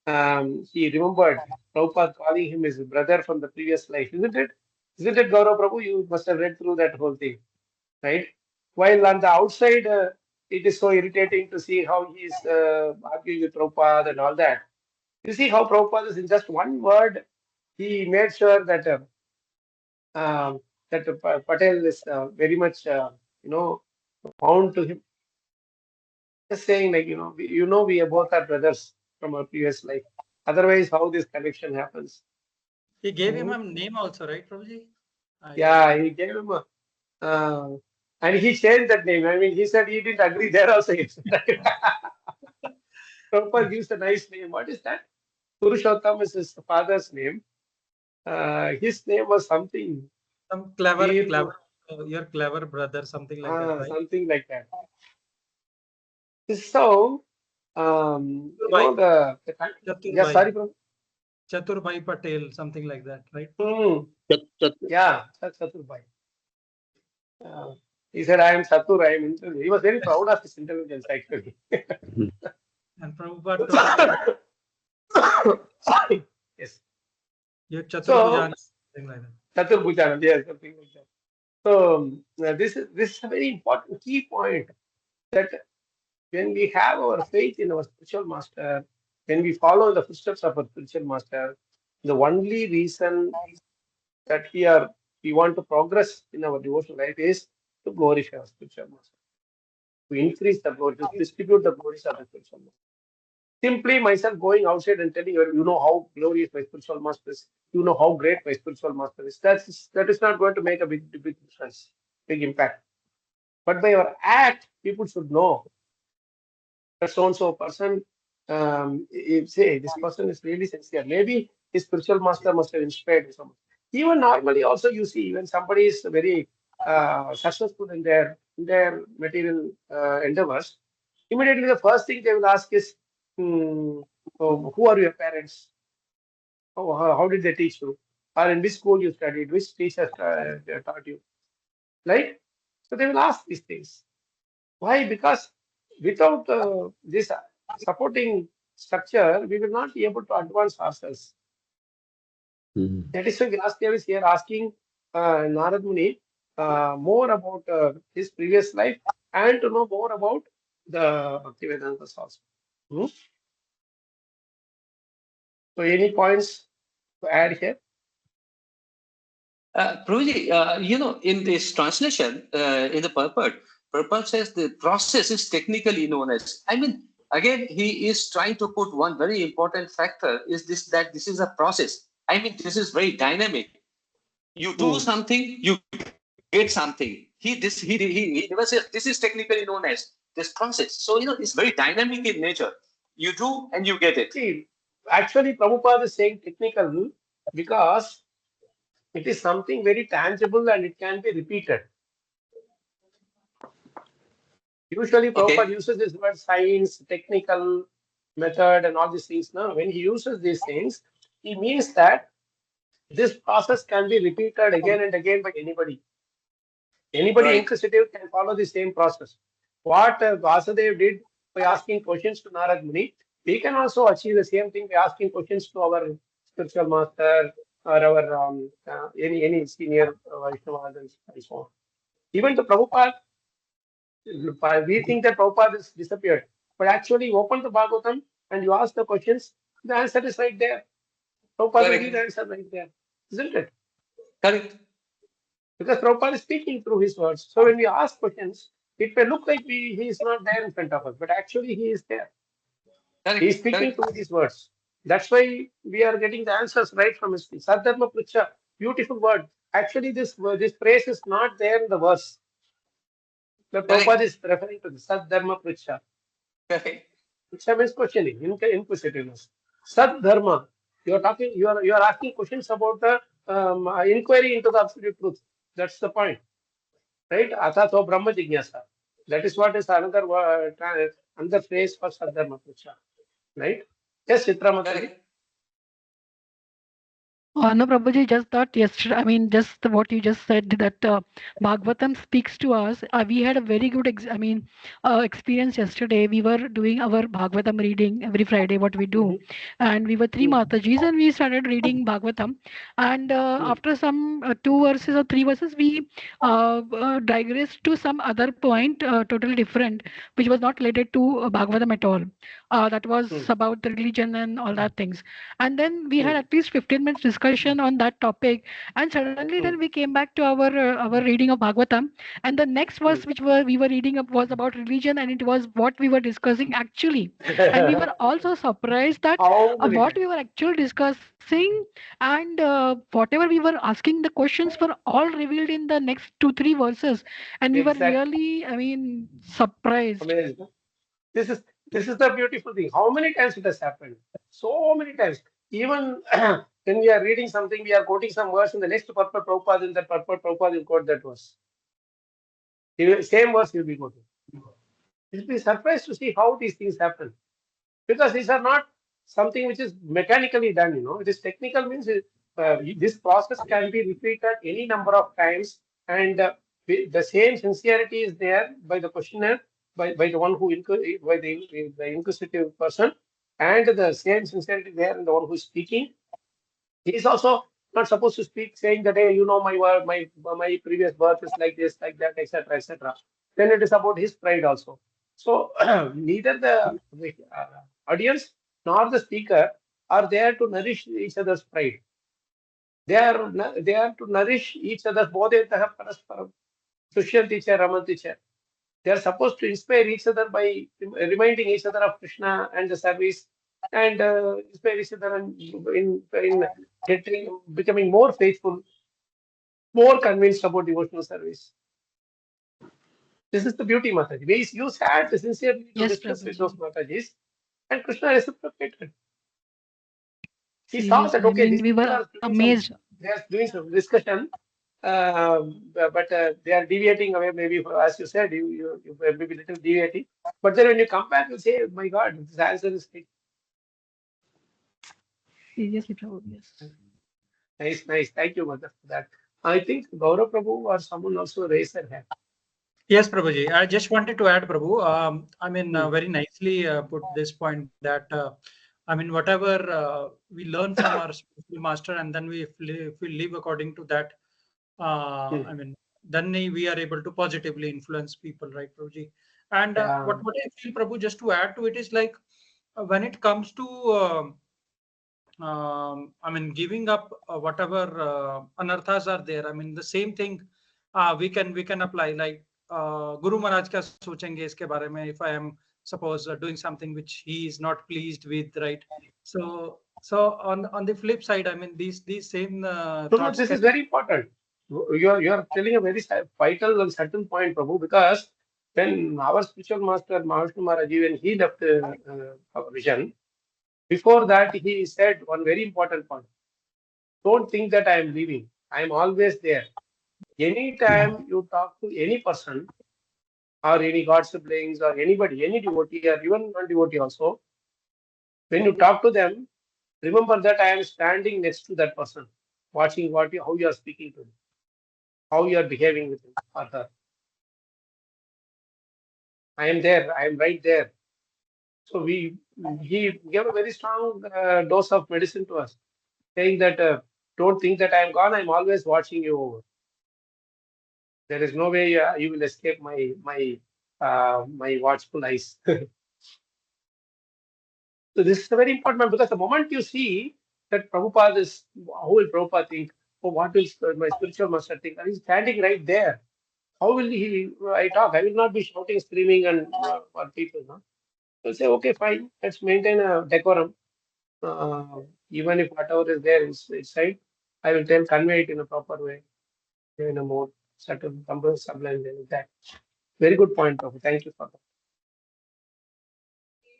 he remembered Prabhupada calling him his brother from the previous life, isn't it? Isn't it, Gaurav Prabhu? You must have read through that whole thing, right? While on the outside, it is so irritating to see how he is arguing with Prabhupada and all that. You see how Prabhupada is in just one word, he made sure that Patel is very much, bound to him. Just saying, like, we both are brothers from our previous life. Otherwise, how this connection happens? He gave him a name also, right, Prabhuji? Yeah, he gave him and he changed that name. I mean, he said he didn't agree there also. Prabhupada gives a nice name. What is that? Purushottam is his father's name. His name was something. Some clever, Deep- clever, your clever brother, something like that, right? Something like that. So, you know, Chatur yeah, Bhai. sorry, bro. Chatur Bhai Patel, something like that, right? Yeah, Chatur Bhai. He said, I am Chatur, I am intelligent. He was very proud of his intelligence, actually. And Prabhupada told Yes. you Chatur So, Bhujani, something like that. Chatur Bhujana, yes, something like that. So, this is a very important key point that when we have our faith in our spiritual master, when we follow the footsteps of our spiritual master, the only reason that we want to progress in our devotional life is to glorify our spiritual master, to increase the glory, to distribute the glories of the spiritual master. Simply myself going outside and telling you, you know how glorious my spiritual master is, you know how great my spiritual master is. That is not going to make a big difference, big impact. But by our act, people should know that so and so person, if say this person is really sincere. Maybe his spiritual master must have inspired him so much. Even normally, also you see when somebody is very successful in their material endeavors, immediately the first thing they will ask is, who are your parents? How did they teach you? Or in which school you studied? Which teacher taught you? Right? So they will ask these things. Why? Because without this supporting structure, we will not be able to advance ourselves. That is why Vyasdev is here asking Narad Muni more about his previous life and to know more about the Bhaktivedantas also. Hmm? So, any points to add here? Prabhuji, in this translation, in the purport says the process is technically known as. I mean, again, he is trying to put one very important factor is that this is a process. I mean, this is very dynamic. You do something, you get something. He never says this is technically known as this process. So, it's very dynamic in nature. You do and you get it. See, actually, Prabhupada is saying technical because it is something very tangible and it can be repeated. Usually, Prabhupada uses this word science, technical method, and all these things. Now, when he uses these things, he means that this process can be repeated again and again by anybody. Anybody Right. inquisitive can follow the same process. What Vasudev did by asking questions to Narad Muni, we can also achieve the same thing by asking questions to our spiritual master or our any senior Vaishnavas and so on. Even to Prabhupada, we think that Prabhupada has disappeared. But actually, you open the Bhagavatam and you ask the questions, the answer is right there. Prabhupada will give the answer right there, isn't it? Correct. Because Prabhupada is speaking through his words. So when we ask questions, it may look like he is not there in front of us, but actually he is there. Correct. He is speaking through these words. That's why we are getting the answers right from his speech. Sadharma Prucha, beautiful word. Actually, this phrase is not there in the verse. The Prabhupada is referring to the Sadharma Prucha. Correct. Prucha means questioning, inquisitiveness. Sadharma, you are asking questions about the inquiry into the absolute truth. That's the point. Right? Athato Brahma Jignasa. That is what is another word, another phrase for Sadharma Prucha. Right? Yes, Chitramati. No, Prabhuji, just thought yesterday, I mean, just what you just said that Bhagavatam speaks to us. We had a very good, experience yesterday. We were doing our Bhagavatam reading every Friday, what we do. And we were three Matajis and we started reading Bhagavatam. And after some 2 verses or 3 verses, we digressed to some other point, totally different, which was not related to Bhagavatam at all. That was about the religion and all that things. And then we had at least 15 minutes discussion on that topic, and suddenly then we came back to our reading of Bhagavatam, and the next verse which we were reading up was about religion, and it was what we were discussing actually. And we were also surprised that what we were actually discussing and whatever we were asking, the questions were all revealed in the next 2-3 verses, and we were really, I mean, surprised. Amazing. This is the beautiful thing. How many times it has happened? So many times. even when we are reading something, we are quoting some verse in the next purport Prabhupada, in that purport Prabhupada will quote that verse. Same verse will be quoted. You'll be surprised to see how these things happen. Because these are not something which is mechanically done, It is technical, means this process can be repeated any number of times, and the same sincerity is there by the questioner, by the one who by the inquisitive person, and the same sincerity there in the one who is speaking. He is also not supposed to speak saying that, hey, my previous birth is like this, like that, etc., etc. Then it is about his pride also. So neither the audience nor the speaker are there to nourish each other's pride. They are to nourish each other. Social teacher, Raman teacher. They are supposed to inspire each other by reminding each other of Krishna and the service, and inspire each other in becoming more faithful, more convinced about devotional service. This is the beauty, Mataji. You sat sincerely to Yes, discuss with Prabhuji. those Matajis, and Krishna reciprocated. He saw Seriously, that, okay, these we people were are amazed. they are doing some discussion, but they are deviating away, maybe, as you said, you may be a little deviating. But then when you come back, you say, my God, this answer is right. Seriously, Prabhu, yes. Nice. Thank you, Mother, for that. I think Gaurav Prabhu or someone also raised their hand. Yes, Prabhuji. I just wanted to add, Prabhu. Very nicely put this point that whatever we learn from our spiritual master, and then if we live according to that, then we are able to positively influence people, right, Prabhuji? And what I feel, Prabhu, just to add to it is like when it comes to giving up whatever anarthas are there. The same thing we can apply. Like Guru Maharaj kya sochenge iske bare mein if I am suppose doing something which he is not pleased with, right? So on the flip side, these same No, thoughts. this is very important. You are telling a very vital and certain point, Prabhu, because when our spiritual master Mahavishnu Maharaj, when he left our vision, before that he said one very important point. Don't think that I am leaving. I am always there. Anytime you talk to any person or any God siblings or anybody, any devotee or even non-devotee also, when you talk to them, remember that I am standing next to that person, watching how you are speaking to him, how you are behaving with him or her. I am there. I am right there. So he gave a very strong dose of medicine to us, saying that don't think that I am gone. I am always watching you over. There is no way you will escape my watchful eyes. So this is very important, because the moment you see that Prabhupada is, how will Prabhupada think? Oh, what will my spiritual master think? And he's standing right there. How will I talk? I will not be shouting, screaming, and for people. No? So say, okay, fine, let's maintain a decorum. Even if whatever is there is inside, I will convey it in a proper way, in a more subtle, sublime way, like that. Very good point, Prabhu. Thank you for that.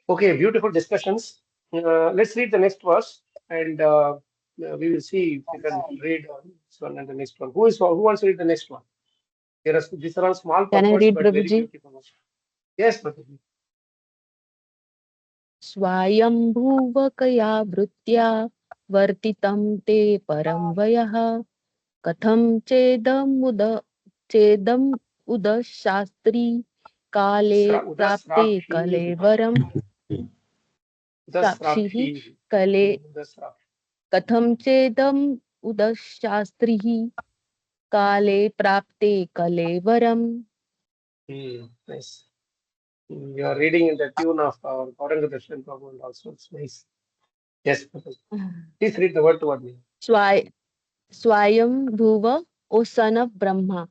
Okay, beautiful discussions. Let's read the next verse, and we will see if we can read this one and the next one. Who wants to read the next one? These are all small Can I purports, read, but very Prabhuji? beautiful. Yes, Prabhuji. स्वायम्भुवकया वृत्त्या वर्तितं ते परं वयः कथं चेदम् उदशास्त्री काले प्राप्ते कलेवरम् साक्षिः कले कथं चेदम् उदशास्त्रीः काले प्राप्ते कलेवरम्. Nice. You are reading in the tune of our Gauranga Darshan Prabhu, and also it's nice. Yes, Prabhuji. Please read the word to me. Swayambhuva, O son of Brahma.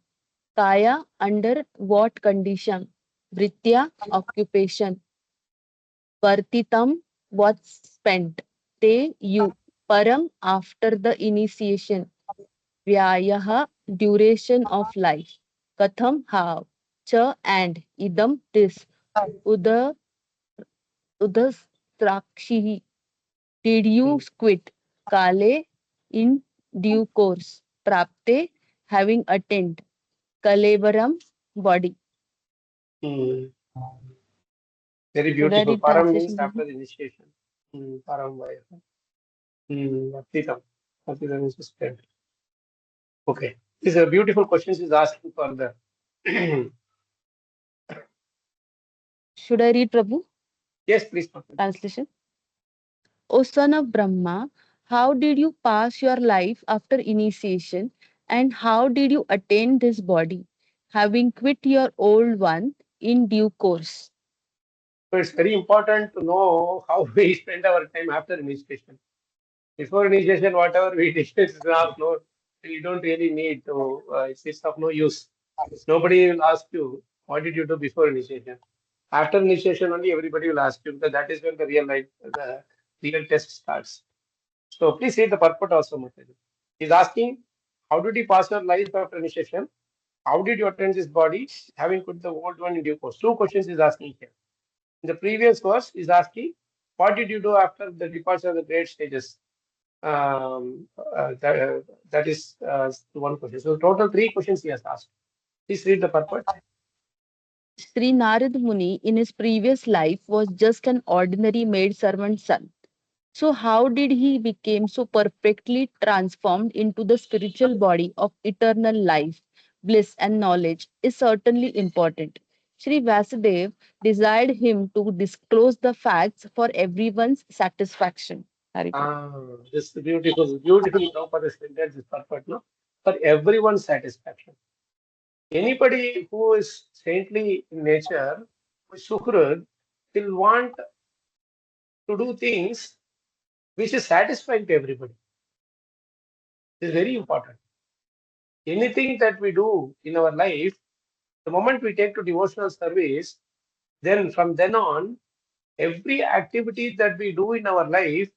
Kaya, under what condition? Vritya, occupation. Vartitam, what's spent. Te, you. Param, after the initiation. Vyayaha, duration of life. Katham, how. Cha, and. Idam, this. Udastrakshihi, did you quit? Kale, in due course. Prapte, having attained. Kalevaram, body. Very Should I beautiful. read Param means translation? after the initiation. Param Vaya. Atitam. Atitam is spent. Okay. These are beautiful questions he's asking further. Should I read, Prabhu? Yes, please. Translation. O son of Brahma, how did you pass your life after initiation, and how did you attain this body, having quit your old one in due course? So it's very important to know how we spend our time after initiation. Before initiation, whatever we did is of no, you don't really need to, it's of no use. Nobody will ask you, what did you do before initiation? After initiation, only everybody will ask you, because that is when the real life, the real test starts. So please read the purport also, Mataji. He's asking, how did you pass your life after initiation? How did you attain this body, having put the old one in due course? Two questions he's asking here. In the previous verse, he's asking, what did you do after the departure of the great stages? That is one question. So total 3 questions he has asked. Please read the purport. Sri Narada Muni in his previous life was just an ordinary maid servant son. So how did he become so perfectly transformed into the spiritual body of eternal life, bliss and knowledge is certainly important. Sri Vasudev desired him to disclose the facts for everyone's satisfaction. This beautifully Prabhupada stated this purport, no? For everyone's satisfaction. Anybody who is saintly in nature, who is Suhrud, will want to do things which is satisfying to everybody. This is very important. Anything that we do in our life, the moment we take to devotional service, then from then on, every activity that we do in our life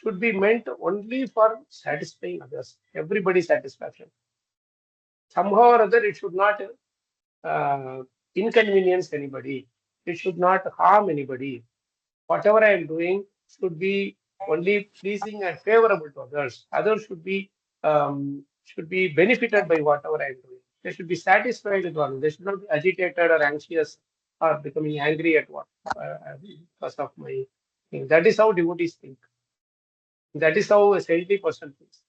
should be meant only for satisfying others, everybody's satisfaction. Somehow or other, it should not inconvenience anybody. It should not harm anybody. Whatever I am doing should be only pleasing and favorable to others. Others should be benefited by whatever I am doing. They should be satisfied with one. They should not be agitated or anxious or becoming angry at what because of my thing. That is how devotees think. That is how a saintly person thinks.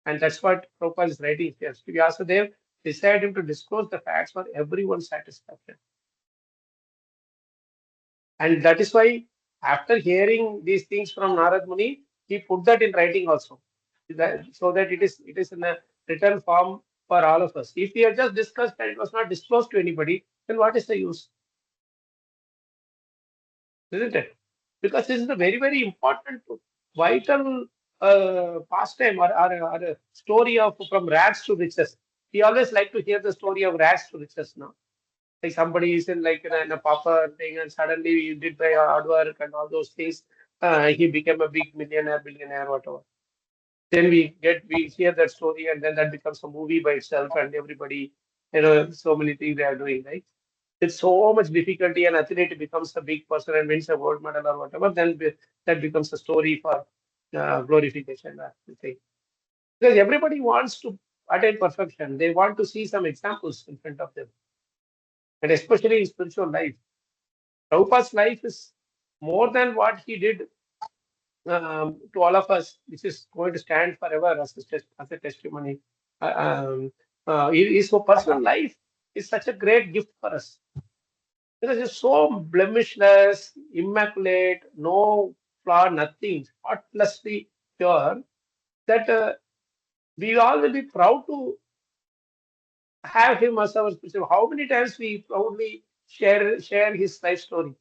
And that's what Prabhupada is writing here. Sri Vyasadeva desired him to disclose the facts for everyone's satisfaction. And that is why, after hearing these things from Narad Muni, he put that in writing also, so that it is in a written form for all of us. If he had just discussed and it was not disclosed to anybody, then what is the use? Isn't it? Because this is a very, very important, vital pastime or a story of from rags to riches. We always like to hear the story of rags to riches now. Like somebody is in like in a pauper thing, and suddenly you did by hard work and all those things, he became a big millionaire, billionaire, whatever. Then we hear that story, and then that becomes a movie by itself, and everybody, so many things they are doing, right? With so much difficulty, an athlete becomes a big person and wins a gold medal or whatever, then that becomes a story for glorification. Because everybody wants to attain perfection, they want to see some examples in front of them, and especially in spiritual life. Prabhupada's life is more than what he did to all of us, which is going to stand forever as a testimony. His personal life is such a great gift for us, because it's so blemishless, immaculate, no flaw, nothing, spotlessly pure, that we all will be proud to have him as our spiritual. How many times we proudly share his life story?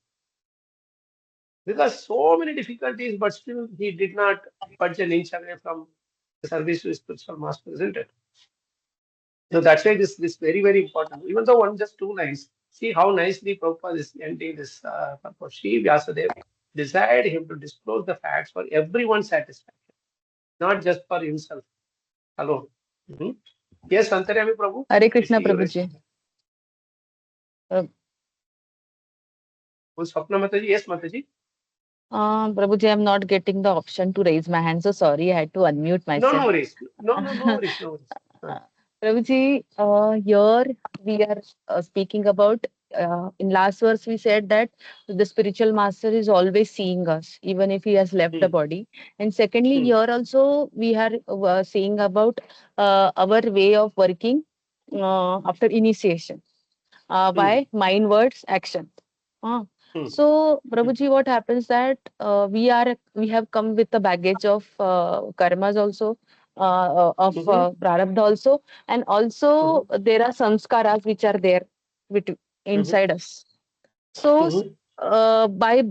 Because so many difficulties, but still he did not budge an inch away from the service to his spiritual master, isn't it? So that's why this very, very important. Even though one just 2 lines, see how nicely Prabhupada is ending this purpose. Sri Vyasadeva desired him to disclose the facts for everyone's satisfaction, not just for himself alone. Yes, Antaryami Prabhu. Hare Krishna Prabhuji. Swapna Mataji, yes, Mataji. Prabhuji, I'm not getting the option to raise my hand, so sorry, I had to unmute No, myself. no worries. No worries. Prabhuji, here we are speaking about, in last verse we said that the spiritual master is always seeing us, even if he has left the body. And secondly, here also we are seeing about our way of working after initiation by mind, words, action. So, Prabhuji, what happens that we have come with the baggage of karmas also, of prarabdha also, and also there are samskaras which are there inside us. So, by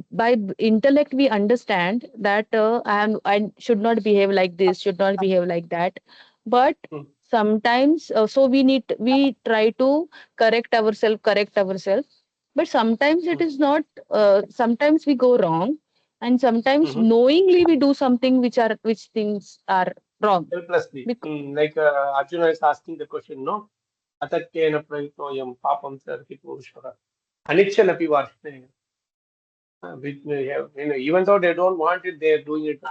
intellect we understand that I should not behave like this, should not behave like that, but sometimes so we try to correct ourselves, but sometimes it is not. Sometimes we go wrong, and sometimes knowingly we do something which things are wrong. Helplessly. Like Arjuna is asking the question, no? Atatyena prayitnoyam papam sarki purushara. Anicchanapi varshne. Even though they don't want it, they are doing it.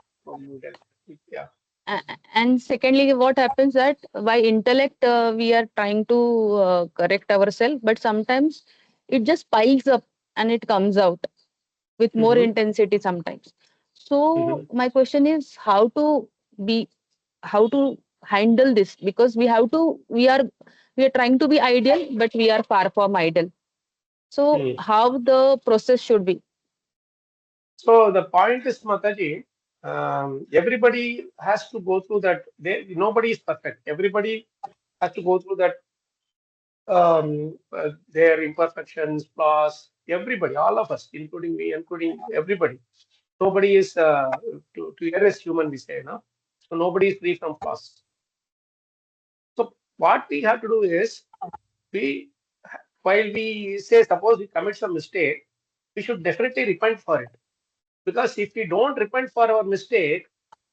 Yeah. And secondly, what happens that by intellect we are trying to correct ourselves, but sometimes it just piles up and it comes out with more intensity sometimes. So my question is be how to handle this, because we are trying to be ideal, but we are far from ideal. So how the process should be? So the point is, Mataji, everybody has to go through that. Nobody is perfect. Everybody has to go through that. Their imperfections, flaws. Everybody, all of us, including me, including everybody. Nobody is to err is human, we say, no? So nobody is free from flaws. So what we have to do is, while we say, suppose we commit some mistake, we should definitely repent for it. Because if we don't repent for our mistake,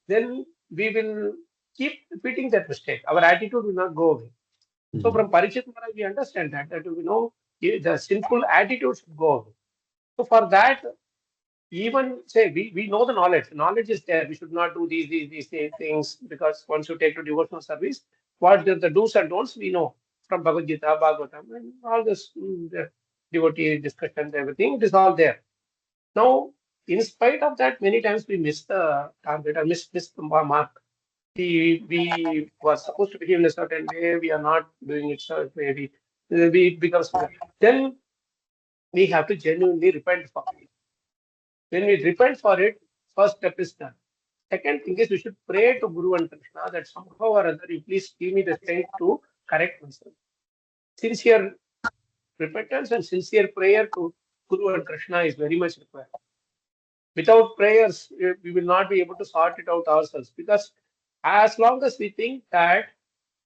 then we will keep repeating that mistake. Our attitude will not go away. So from Parikshit Maharaj, we understand that the sinful attitude should go away. So for that, even say we know the knowledge. Knowledge is there. We should not do these things, because once you take to devotional service, what the do's and don'ts we know from Bhagavad Gita, Bhagavatam, and all this the devotee discussions, everything. It is all there. Now, in spite of that, many times we miss the target or miss the mark. We were supposed to behave in a certain way. We are not doing it certain way. We becomes then we have to genuinely repent for it. When we repent for it, first step is done. Second thing is we should pray to Guru and Krishna that somehow or other you please give me the strength to correct myself. Sincere repentance and sincere prayer to Guru and Krishna is very much required. Without prayers, we will not be able to sort it out ourselves, because as long as we think that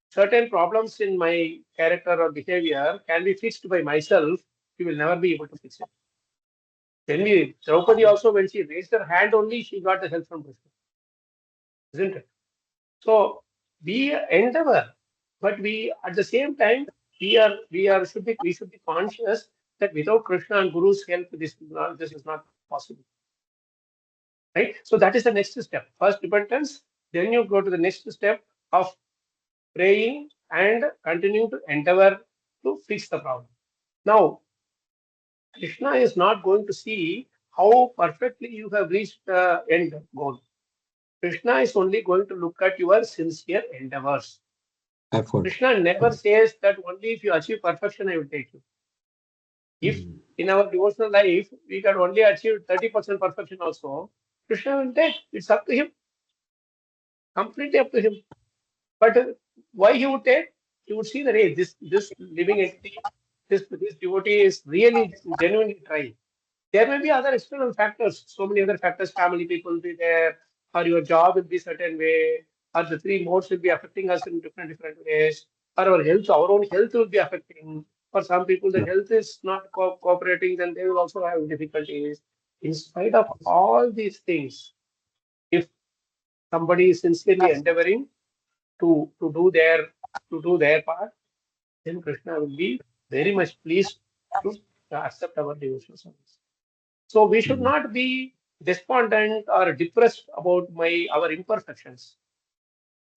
certain problems in my character or behavior can be fixed by myself, we will never be able to fix it. Draupadi also, when she raised her hand only, she got the help from Krishna, isn't it? So we endeavor, but we at the same time we should be conscious that without Krishna and Guru's help, this is not possible. Right? So that is the next step. First repentance, then you go to the next step of praying and continuing to endeavor to fix the problem. Now, Krishna is not going to see how perfectly you have reached the end goal. Krishna is only going to look at your sincere endeavors. Effort. Krishna never says that only if you achieve perfection, I will take you. If in our devotional life we can only achieve 30% perfection also, Krishna will take. It's up to him. Completely up to him. But why he would take? He would see that, hey, this living entity, this devotee is really genuinely trying. There may be other external factors, so many other factors. Family people will be there, or your job will be certain way, or the three modes will be affecting us in different ways, or our own health will be affecting. For some people, the health is not cooperating, then they will also have difficulties. In spite of all these things, if somebody is sincerely endeavoring to do their part, then Krishna will be very much pleased to accept our devotional service. So we should not be despondent or depressed about our imperfections.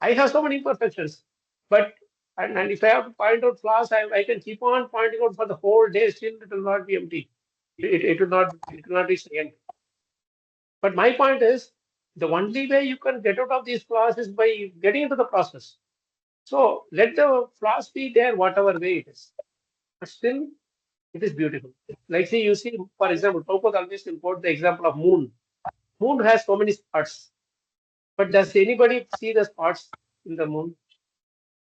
I have so many imperfections, but and if I have to point out flaws, I can keep on pointing out for the whole day. Still, it will not be empty. It will not reach the end. But my point is, the only way you can get out of these flaws is by getting into the process. So let the flaws be there, whatever way it is. But still, it is beautiful. Like see, you see, for example, Prabhupada always import the example of moon. Moon has so many spots, but does anybody see the spots in the moon?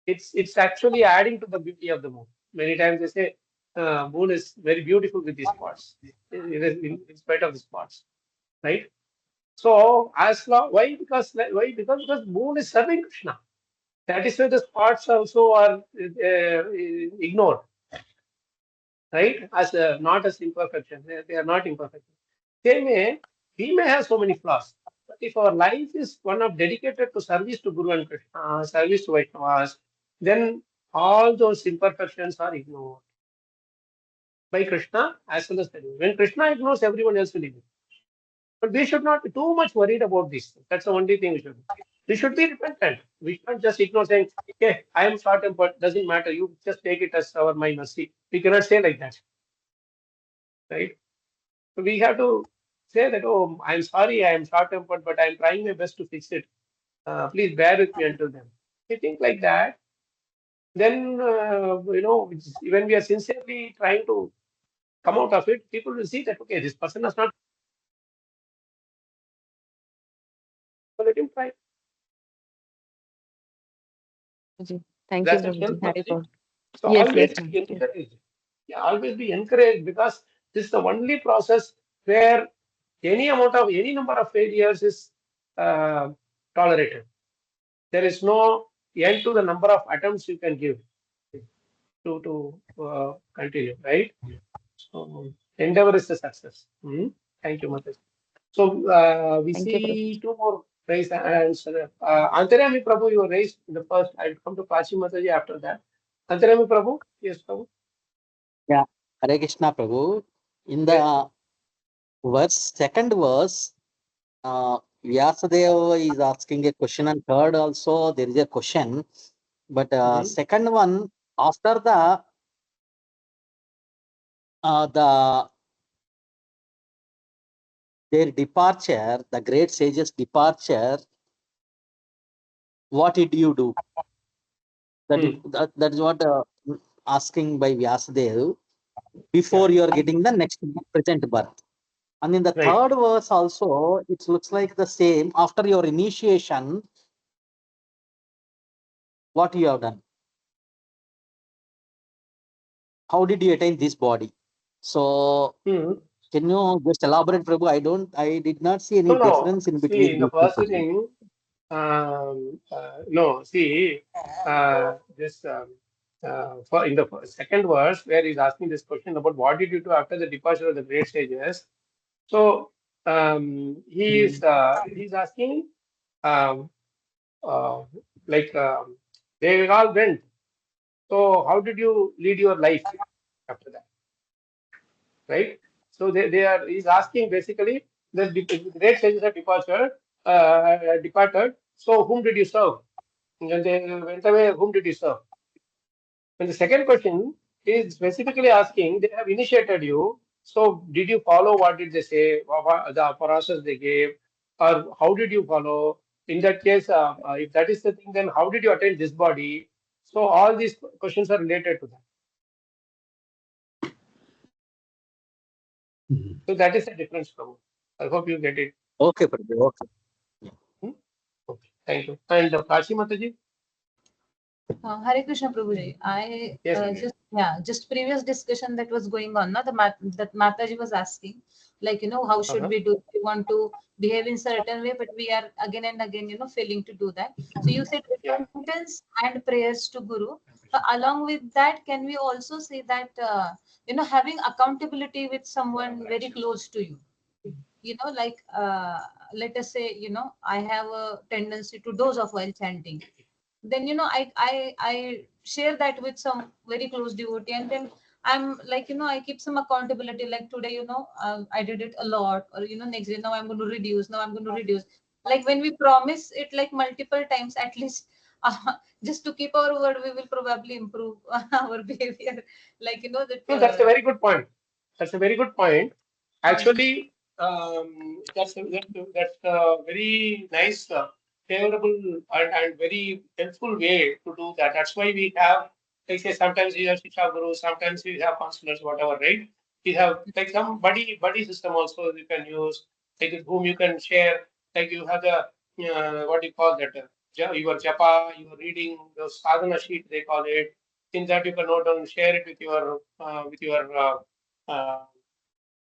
It's actually adding to the beauty of the moon. Many times they say moon is very beautiful with these spots, in spite of the spots, right? So as long why because moon is serving Krishna. That is why the spots also are ignored, right? As not as imperfection, they are not imperfect. We may have so many flaws, but if our life is one of dedicated to service to Guru and Krishna, service to Vaishnavas, then all those imperfections are ignored by Krishna as well as the Guru. When Krishna ignores, everyone else will ignore. But we should not be too much worried about this. That's the only thing we should do. We should be repentant. We can't just ignore saying, okay, I am short-tempered, doesn't matter. You just take it as my mercy. We cannot say like that, right? So we have to say that, oh, I'm sorry, I am short-tempered, but I'm trying my best to fix it. Please bear with me until then. If you think like that, then, when we are sincerely trying to come out of it, people will see that, okay, this person has not, let him try. Thank you, Does that help, Prabhuji. Hari Mataji? Bol. So Yes, always yes, ma'am. be encouraged. Yeah, always be encouraged because this is the only process where any number of failures is tolerated. There is no end to the number of attempts you can give to continue, right? So endeavor is the success. Thank you, Mataji. So we Thank you, see two more raised hands. Antarami Prabhu, you were raised in the first. I'll come to Kashi Mataji after that. Antarami Prabhu, yes, Prabhu. Yeah, Hare Krishna Prabhu. In Yes. the second verse, Vyasadeva is asking a question, and third also there is a question. But second one, after their departure, the great sages' departure, what did you do? That is what asking by Vyasadeva before you are getting the next present birth. And in the Right. third verse also, it looks like the same. After your initiation, what you have done? How did you attain this body? So, can you just elaborate, Prabhu? I did not see any difference in See, between in the these first two. thing, no, see, this in the second verse where he's asking this question about what did you do after the departure of the great sages. So he's asking, like they all went. So how did you lead your life after that, right? So he's asking basically the great sages have departed. So whom did you serve? And they went away. Whom did you serve? And the second question is specifically asking, they have initiated you. So did you follow what did they say, the process they gave, or how did you follow? In that case, if that is the thing, then how did you attain this body? So all these questions are related to that. So that is the difference, Prabhu. I hope you get it. Okay, Prabhu. Okay. Okay, thank you. And Kashi Mataji? Hare Krishna Prabhuji. I Yes, just previous discussion that was going on, na, that Mataji was asking, like, how should we do? We want to behave in certain way, but we are again and again, failing to do that. So you said repentance and prayers to Guru. Along with that, can we also say that, having accountability with someone very close to you? Like, let us say, I have a tendency to doze off while chanting. Then I share that with some very close devotee, and then I'm like, I keep some accountability. Like today, I did it a lot, or next day, now I'm going to reduce. Now I'm going to reduce. Like when we promise it like multiple times, at least, just to keep our word, we will probably improve our behavior. Like that. No, that's a very good point. That's a very good point. Mm. Actually, that's a very nice, favorable, and very helpful way to do that. That's why we have, like say, sometimes we have Shiksha Guru, sometimes we have counselors, whatever, right? We have like some buddy system also you can use, like with whom you can share. Like you have the what do you call that? Your japa, your reading, the sadhana sheet they call it. In that you can note down, share it with your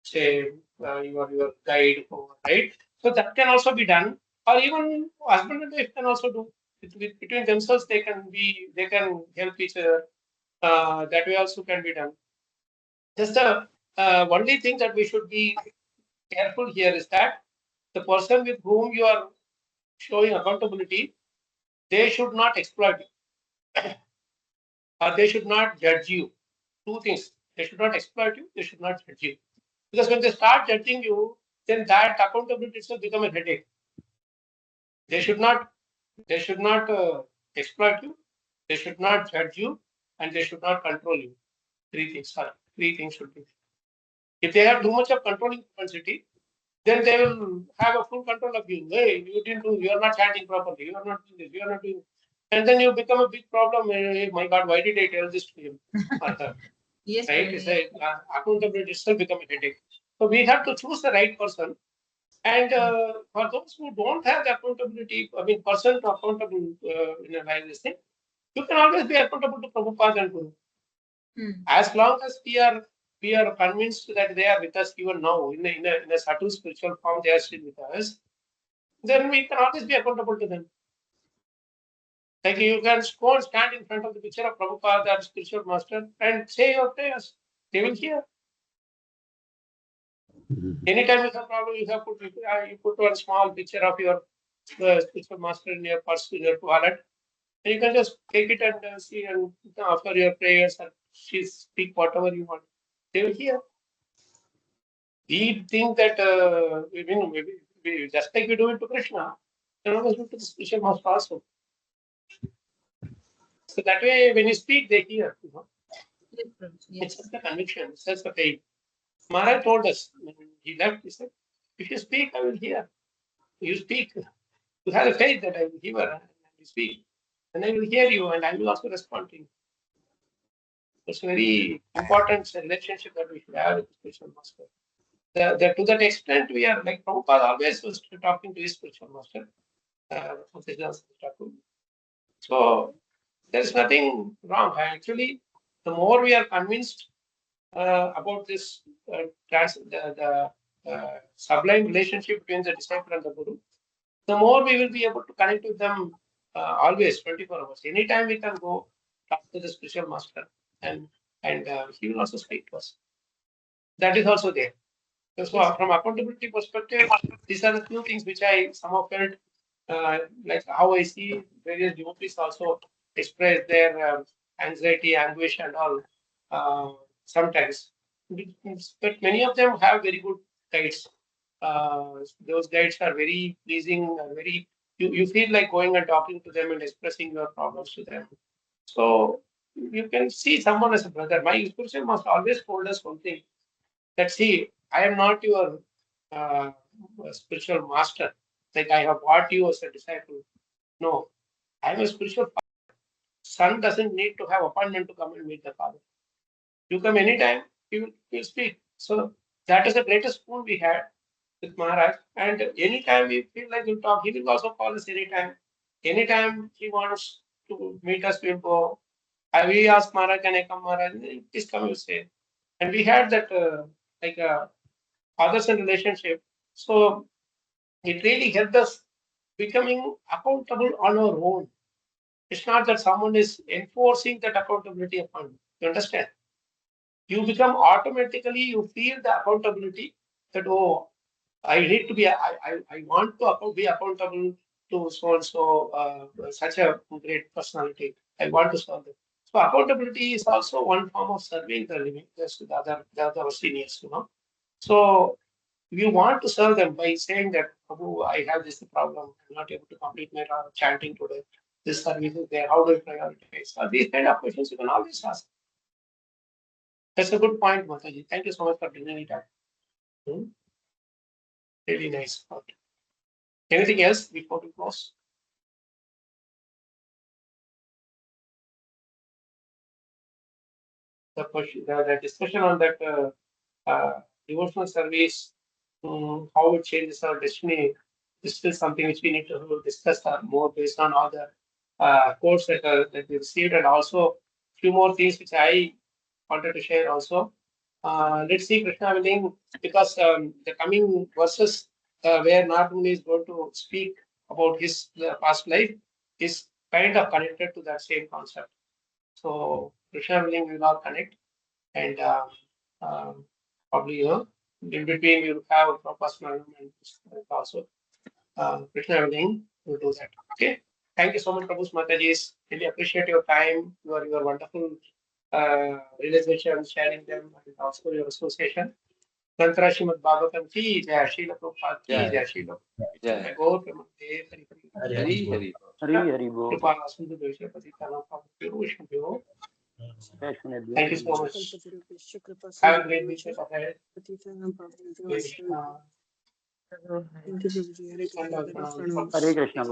say your guide, right? So that can also be done, or even husband and wife can also do between themselves. They can help each other. That way also can be done. Just the only thing that we should be careful here is that the person with whom you are showing accountability, they should not exploit you, or they should not judge you. Two things: they should not exploit you, they should not judge you. Because when they start judging you, then that accountability itself become a headache. They should not. They should not exploit you. They should not judge you, and they should not control you. Three things. Sorry, three things should be. If they have too much of controlling propensity, then they will have a full control of you. Hey, you didn't do. You are not chanting properly. You are not doing this. You are not doing. And then you become a big problem. Hey, my God, why did I tell this to him or her? Yes, Right? Prabhuji, It's a, accountability itself become a headache. So we have to choose the right person. And for those who don't have the accountability, I mean, person to accountable in a like this thing, you can always be accountable to Prabhupada and Guru. As long as we are convinced that they are with us even now in a subtle spiritual form, they are still with us, then we can always be accountable to them. Like you can go and stand in front of the picture of Prabhupada or spiritual master and say your prayers. They will hear. Anytime you have problem, you put one small picture of your spiritual master in your purse, in your wallet, and you can just take it and see and offer your prayers and speak whatever you want. They will hear. We think that maybe just like we do it to Krishna, we can always do it to the spiritual master also. So that way, when you speak, they hear. yes, Prabhuji, It's yes. just the conviction, it's just the faith. Maharaj told us when he left, he said, "If you speak, I will hear. You speak. You have the faith that I will hear and you speak, and I will hear you, and I will also respond to you." It's a very important relationship that we should have with the spiritual master. To that extent, we are like Prabhupada always was talking to his spiritual master. So there is nothing wrong. Actually, the more we are convinced about this sublime relationship between the disciple and the Guru, the more we will be able to connect with them always, 24 hours. Anytime we can go talk to the spiritual master, and he will also speak to us. That is also there. So from accountability perspective, these are the few things which I somehow felt like how I see various devotees also express their anxiety, anguish, and all sometimes. But many of them have very good guides. Those guides are very pleasing, very you feel like going and talking to them and expressing your problems to them. So you can see someone as a brother. My spiritual master always told us one thing, that see, I am not your uh, spiritual master. Like I have bought you as a disciple. No, I am a spiritual father. Son doesn't need to have appointment to come and meet the father. You come anytime, he will speak. So that is the greatest boon we had with Maharaj. And anytime we feel like we'll talk, he will also call us anytime. Anytime he wants to meet us, we'll go. We ask Maharaj, can I come, Maharaj? Please come, you say. And we had that like fathers and relationship. So it really helped us becoming accountable on our own. It's not that someone is enforcing that accountability upon you. You understand? You become automatically, you feel the accountability that, oh, I need to be, I want to be accountable to so and so, such a great personality. I want to solve it. So accountability is also one form of serving the living, just the other seniors, So if you want to serve them by saying that, Prabhu, I have this problem, I'm not able to complete my chanting today. This service is there. How do I prioritize? So these kind of questions you can always ask. That's a good point, Mataji. Thank you so much for bringing it up. Really nice. Okay. Anything else before we close? The question, the discussion on that devotional service, how it changes our destiny, is still something which we need to discuss more based on all the quotes that we received, and also few more things which I wanted to share also. Let's see, Krishna willing, because the coming verses where Narada is going to speak about his past life is kind of connected to that same concept. So Krishna willing, we will all connect, and probably in between we will have a personal and also Krishna willing, we'll do that. Okay. Thank you so much, Prabhu Mataji. Really appreciate your time, your wonderful realization, sharing them, and also your association. Tantra Srimad Bhagavatam ki jai, Srila Prabhupada ki jai, Srila Jai. Gaur Premanande, Hari Hari. Hari Bo. Kripala Sindhu Devasya Patitanam Pavakyo Vishnu. Thank you so much. Have a great week ahead. Krishna. Hare Krishna.